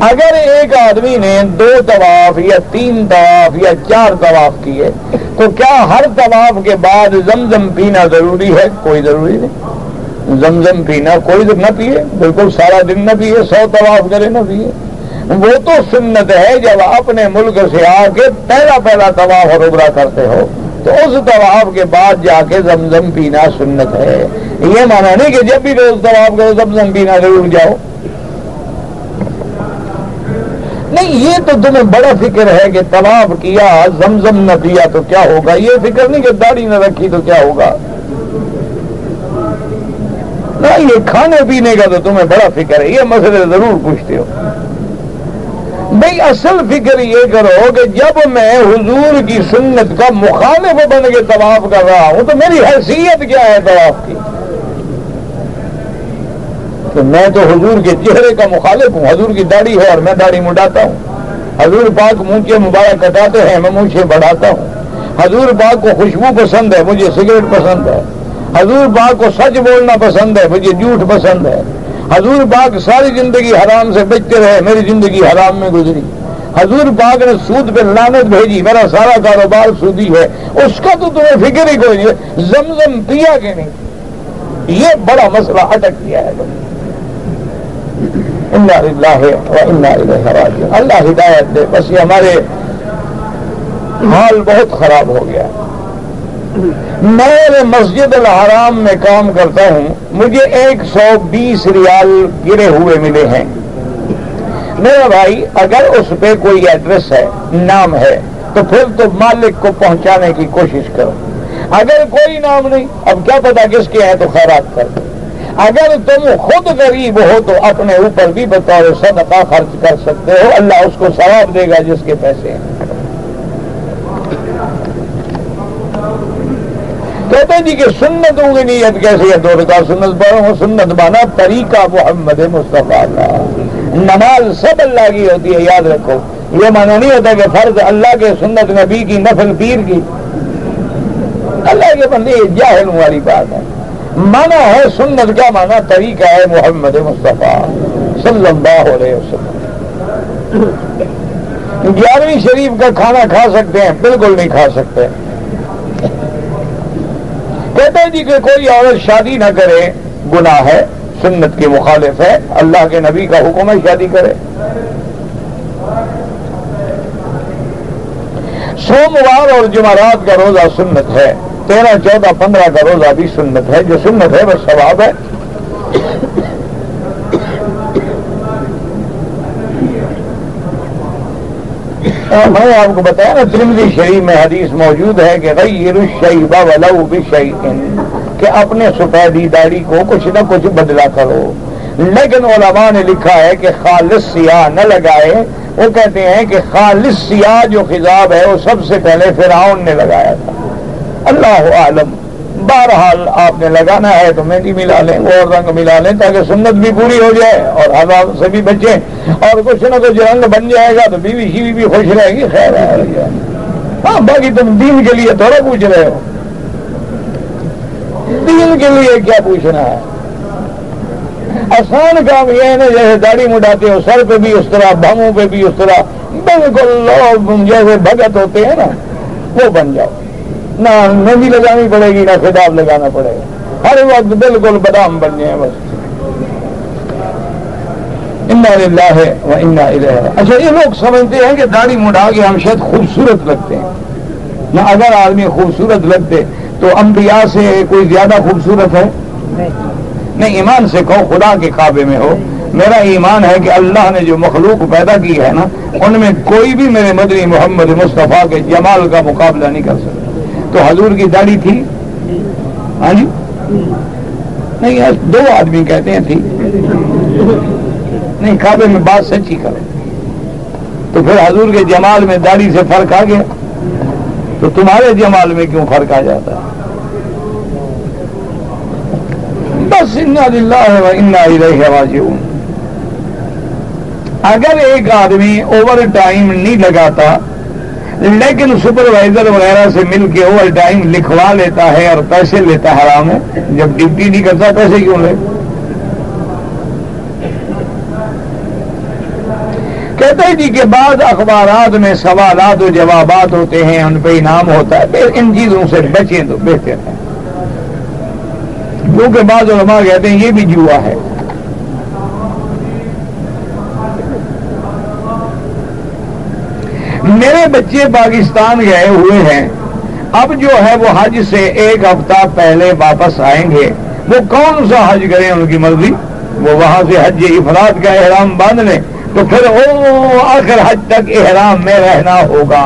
[SPEAKER 2] اگر ایک آدمی نے 2 طواف یا 3 طواف یا 4 طواف کیے, تو کیا ہر طواف کے بعد زمزم پینا ضروری ہے؟ کوئی ضروری نہیں. زمزم پینا کوئی نہ پیے, بالکل سارا دن نہ پیے, 100 طواف کرے نہ پیے. وہ تو سنت ہے جب اپنے ملک سے آ کے پہلا طواف اور عمرہ کرتے ہو, تو اس طواف کے بعد جا کے زمزم پینا سنت ہے. یہ مانا نہیں کہ جب بھی روز طواف کرو زمزم پینا ضرور جاؤ. نہیں, یہ تو تمہیں بڑا فکر ہے کہ طواف کیا زمزم نہ پیا تو کیا ہوگا. یہ فکر نہیں کہ داڑھی نہ رکھی تو کیا ہوگا. نہ, یہ کھانے پینے کا تو تمہیں بڑا فکر ہے. یہ مسئلے ضرور پوچھتے ہو. بھئی اصل فکر یہ کرو کہ جب میں حضور کی سنت کا مخالف بن کے طواف کر رہا ہوں تو میری حیثیت کیا ہے طواف کی؟ تو میں تو حضور کے چہرے کا مخالف ہوں. حضور کی داڑھی ہے اور میں داڑھی مڈاتا ہوں. حضور پاک مونچھیں مبارک کٹاتے ہیں, میں مونچھیں بڑھاتا ہوں. حضور پاک کو خوشبو پسند ہے, مجھے سگریٹ پسند ہے. حضور پاک کو سچ بولنا پسند ہے, مجھے جھوٹ پسند ہے. حضور پاک ساری زندگی حرام سے بچتے رہے, میری زندگی حرام میں گزری. حضور پاک نے سود پہ لعنت بھیجی, میرا سارا کاروبار سودی ہے. اس کا تو تمہیں فکر ہی کوئی نہیں. زمزم پیا کہ نہیں, یہ بڑا مسئلہ اٹک گیا ہے. انا للہ و انا الیہ راجعون. اللہ ہدایت دے. بس یہ ہمارے حال بہت خراب ہو گیا. میں مسجد الحرام میں کام کرتا ہوں, مجھے 120 ریال گرے ہوئے ملے ہیں. میرا بھائی اگر اس پہ کوئی ایڈریس ہے, نام ہے, تو پھر تو مالک کو پہنچانے کی کوشش کرو. اگر کوئی نام نہیں, اب کیا پتا کس کے ہیں, تو خیرات کر دو. اگر تم خود غریب ہو تو اپنے اوپر بھی بطور صدقہ خرچ کر سکتے ہو, اللہ اس کو ثواب دے گا جس کے پیسے ہیں. کہتے ہیں جی کہ سنتوں کی نیت کیسے ہے؟ 2 رکعت سنت پڑھو. سنت مانا طریقہ محمد مصطفیٰ کا. نماز سب اللہ کی ہوتی ہے, یاد رکھو. یہ مانا نہیں ہوتا کہ فرض اللہ کے, سنت نبی کی, نفل پیر کی. اللہ کے بندے جاہل والی بات ہے. مانا ہے سنت کا مانا طریقہ ہے محمد مصطفیٰ صلی اللہ علیہ وسلم. 11ویں شریف کا کھانا کھا سکتے ہیں؟ بالکل نہیں کھا سکتے. کہتے ہیں جی کہ کوئی عورت شادی نہ کرے گناہ ہے, سنت کے مخالف ہے. اللہ کے نبی کا حکم ہے شادی کرے. سوموار اور جمعرات کا روزہ سنت ہے. 13, 14, 15 کا روزہ بھی سنت ہے. جو سنت ہے بس ثواب ہے. میں آپ کو بتایا نا, ترمذی شریف میں حدیث موجود ہے کہ غیر الشیب ولو بشیء, کہ اپنے سفیدی داڑھی کو کچھ نہ کچھ بدلا کرو. لیکن علماء نے لکھا ہے کہ خالص سیاہ نہ لگائے. وہ کہتے ہیں کہ خالص سیاہ جو خضاب ہے وہ سب سے پہلے فرعون نے لگایا تھا. اللہ عالم. بہرحال آپ نے لگانا ہے تو مہندی ملا لیں, اور رنگ ملا لیں, تاکہ سنت بھی پوری ہو جائے اور حرام سے بھی بچیں. اور کچھ نہ کچھ رنگ بن جائے گا تو بیوی شیوی بھی خوش رہے گی. خیر ہے. ہاں, باقی تم دین کے لیے تھوڑا پوچھ رہے ہو. دین کے لیے کیا پوچھنا ہے؟ آسان کام یہ ہے نا، جیسے داڑھی مڈاتے ہو سر پہ بھی اس طرح، بھاموں پہ بھی اس طرح، بالکل لوگ جیسے بھگت ہوتے ہیں نا وہ بن جاؤ، نہ مہندی لگانی پڑے گی نہ خطاب لگانا پڑے گا، ہر وقت بالکل بادام بن جائیں بس۔ انا للہ و انا الیہ۔ اچھا یہ لوگ سمجھتے ہیں کہ داڑھی مڈا کے ہم شاید خوبصورت لگتے ہیں، نہ اگر آدمی خوبصورت لگتے تو انبیاء سے کوئی زیادہ خوبصورت ہے؟ نہیں، ایمان سے کہو خدا کے کعبے میں ہو، میرا ایمان ہے کہ اللہ نے جو مخلوق پیدا کی ہے نا ان میں کوئی بھی میرے مدنی محمد مصطفیٰ کے جمال کا مقابلہ نہیں کر سکتا۔ تو حضور کی داڑھی تھی؟ ہاں جی نہیں، دو آدمی کہتے ہیں تھی، نہیں کعبے میں بات سچی کرے تو پھر حضور کے جمال میں داڑھی سے فرق آ گیا، تو تمہارے جمال میں کیوں فرق آ جاتا ہے؟ بس انا للہ و انا الیہ راجعون۔ اگر ایک آدمی اوور ٹائم نہیں لگاتا لیکن سپروائزر وغیرہ سے مل کے اوور ٹائم لکھوا لیتا ہے اور پیسے لیتا حرام ہے، جب ڈیوٹی نہیں کرتا پیسے کیوں لے؟ کہتے ہیں جی کہ بعض اخبارات میں سوالات و جوابات ہوتے ہیں، ان پہ انعام ہوتا ہے، پھر ان چیزوں سے بچیں تو بہتر ہے، کیونکہ بعض علماء کہتے ہیں یہ بھی جوا ہے۔ میرے بچے پاکستان گئے ہوئے ہیں، اب جو ہے وہ حج سے ایک ہفتہ پہلے واپس آئیں گے، وہ کون سا حج کریں ان کی مرضی، وہ وہاں سے حج افراد کا احرام باندھ لیں تو پھر آخر حج تک احرام میں رہنا ہوگا،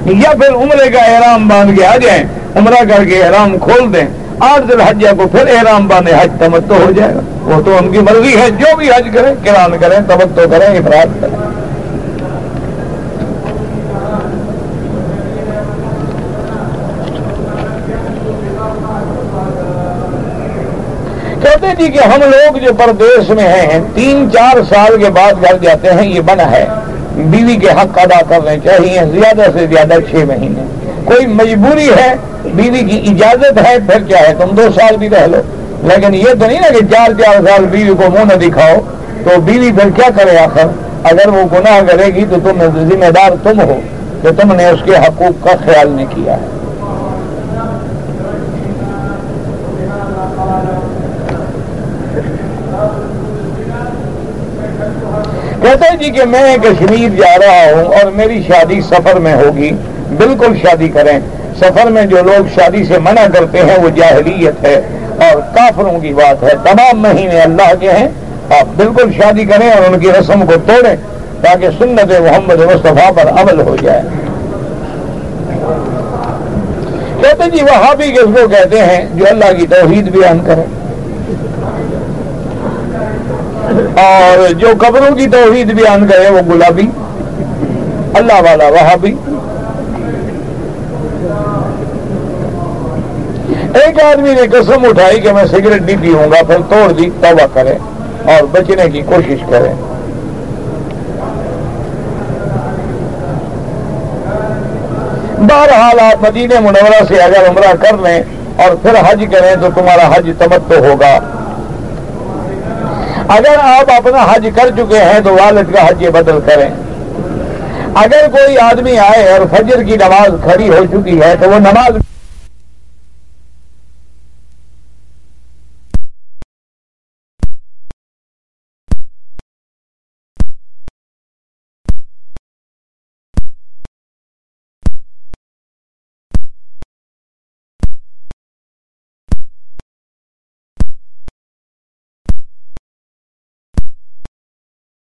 [SPEAKER 2] یا پھر عمرے کا احرام باندھ کے آ جائیں، عمرہ کر کے احرام کھول دیں، 8 ذی الحجہ کو پھر احرام باندھے، حج تمتع ہو جائے گا۔ وہ تو ان کی مرضی ہے، جو بھی حج کریں، قران کریں، تمتع کریں، افراد کریں۔ کہتے جی کہ ہم لوگ جو پردیس میں ہیں 3-4 سال کے بعد گھر جاتے ہیں، یہ بنا ہے، بیوی کے حق ادا کرنے چاہیے زیادہ سے زیادہ 6 مہینے، کوئی مجبوری ہے، بیوی کی اجازت ہے، پھر کیا ہے تم 2 سال بھی رہ لو، لیکن یہ تو نہیں نا کہ 4 سال بیوی کو منہ نہ دکھاؤ، تو بیوی پھر کیا کرے آخر؟ اگر وہ گناہ کرے گی تو تم ذمہ دار تم ہو کہ تم نے اس کے حقوق کا خیال نہیں کیا ہے۔ کہتے ہیں جی کہ میں کشمیر جا رہا ہوں اور میری شادی سفر میں ہوگی، بالکل شادی کریں، سفر میں جو لوگ شادی سے منع کرتے ہیں وہ جاہلیت ہے اور کافروں کی بات ہے، تمام مہینے اللہ کے ہیں، آپ بالکل شادی کریں اور ان کی رسم کو توڑیں تاکہ سنت محمد مصطفیٰ پر عمل ہو جائے۔ کہتے ہیں جی وہابی کس کو کہتے ہیں؟ جو اللہ کی توحید بیان کرے، اور جو قبروں کی توحید بیان کرے وہ گلابی، اللہ والا وہابی۔ ایک آدمی نے قسم اٹھائی کہ میں سگریٹ نہیں پیوں گا، پھر توڑ دی، توبہ کرے اور بچنے کی کوشش کرے۔ بہرحال آپ مدینہ منورہ سے اگر عمرہ کر لیں اور پھر حج کریں تو تمہارا حج تمتع ہوگا۔ اگر آپ اپنا حج کر چکے ہیں تو والد کا حج بدل کریں۔ اگر کوئی آدمی آئے اور فجر کی نماز کھڑی ہو چکی ہے تو وہ نماز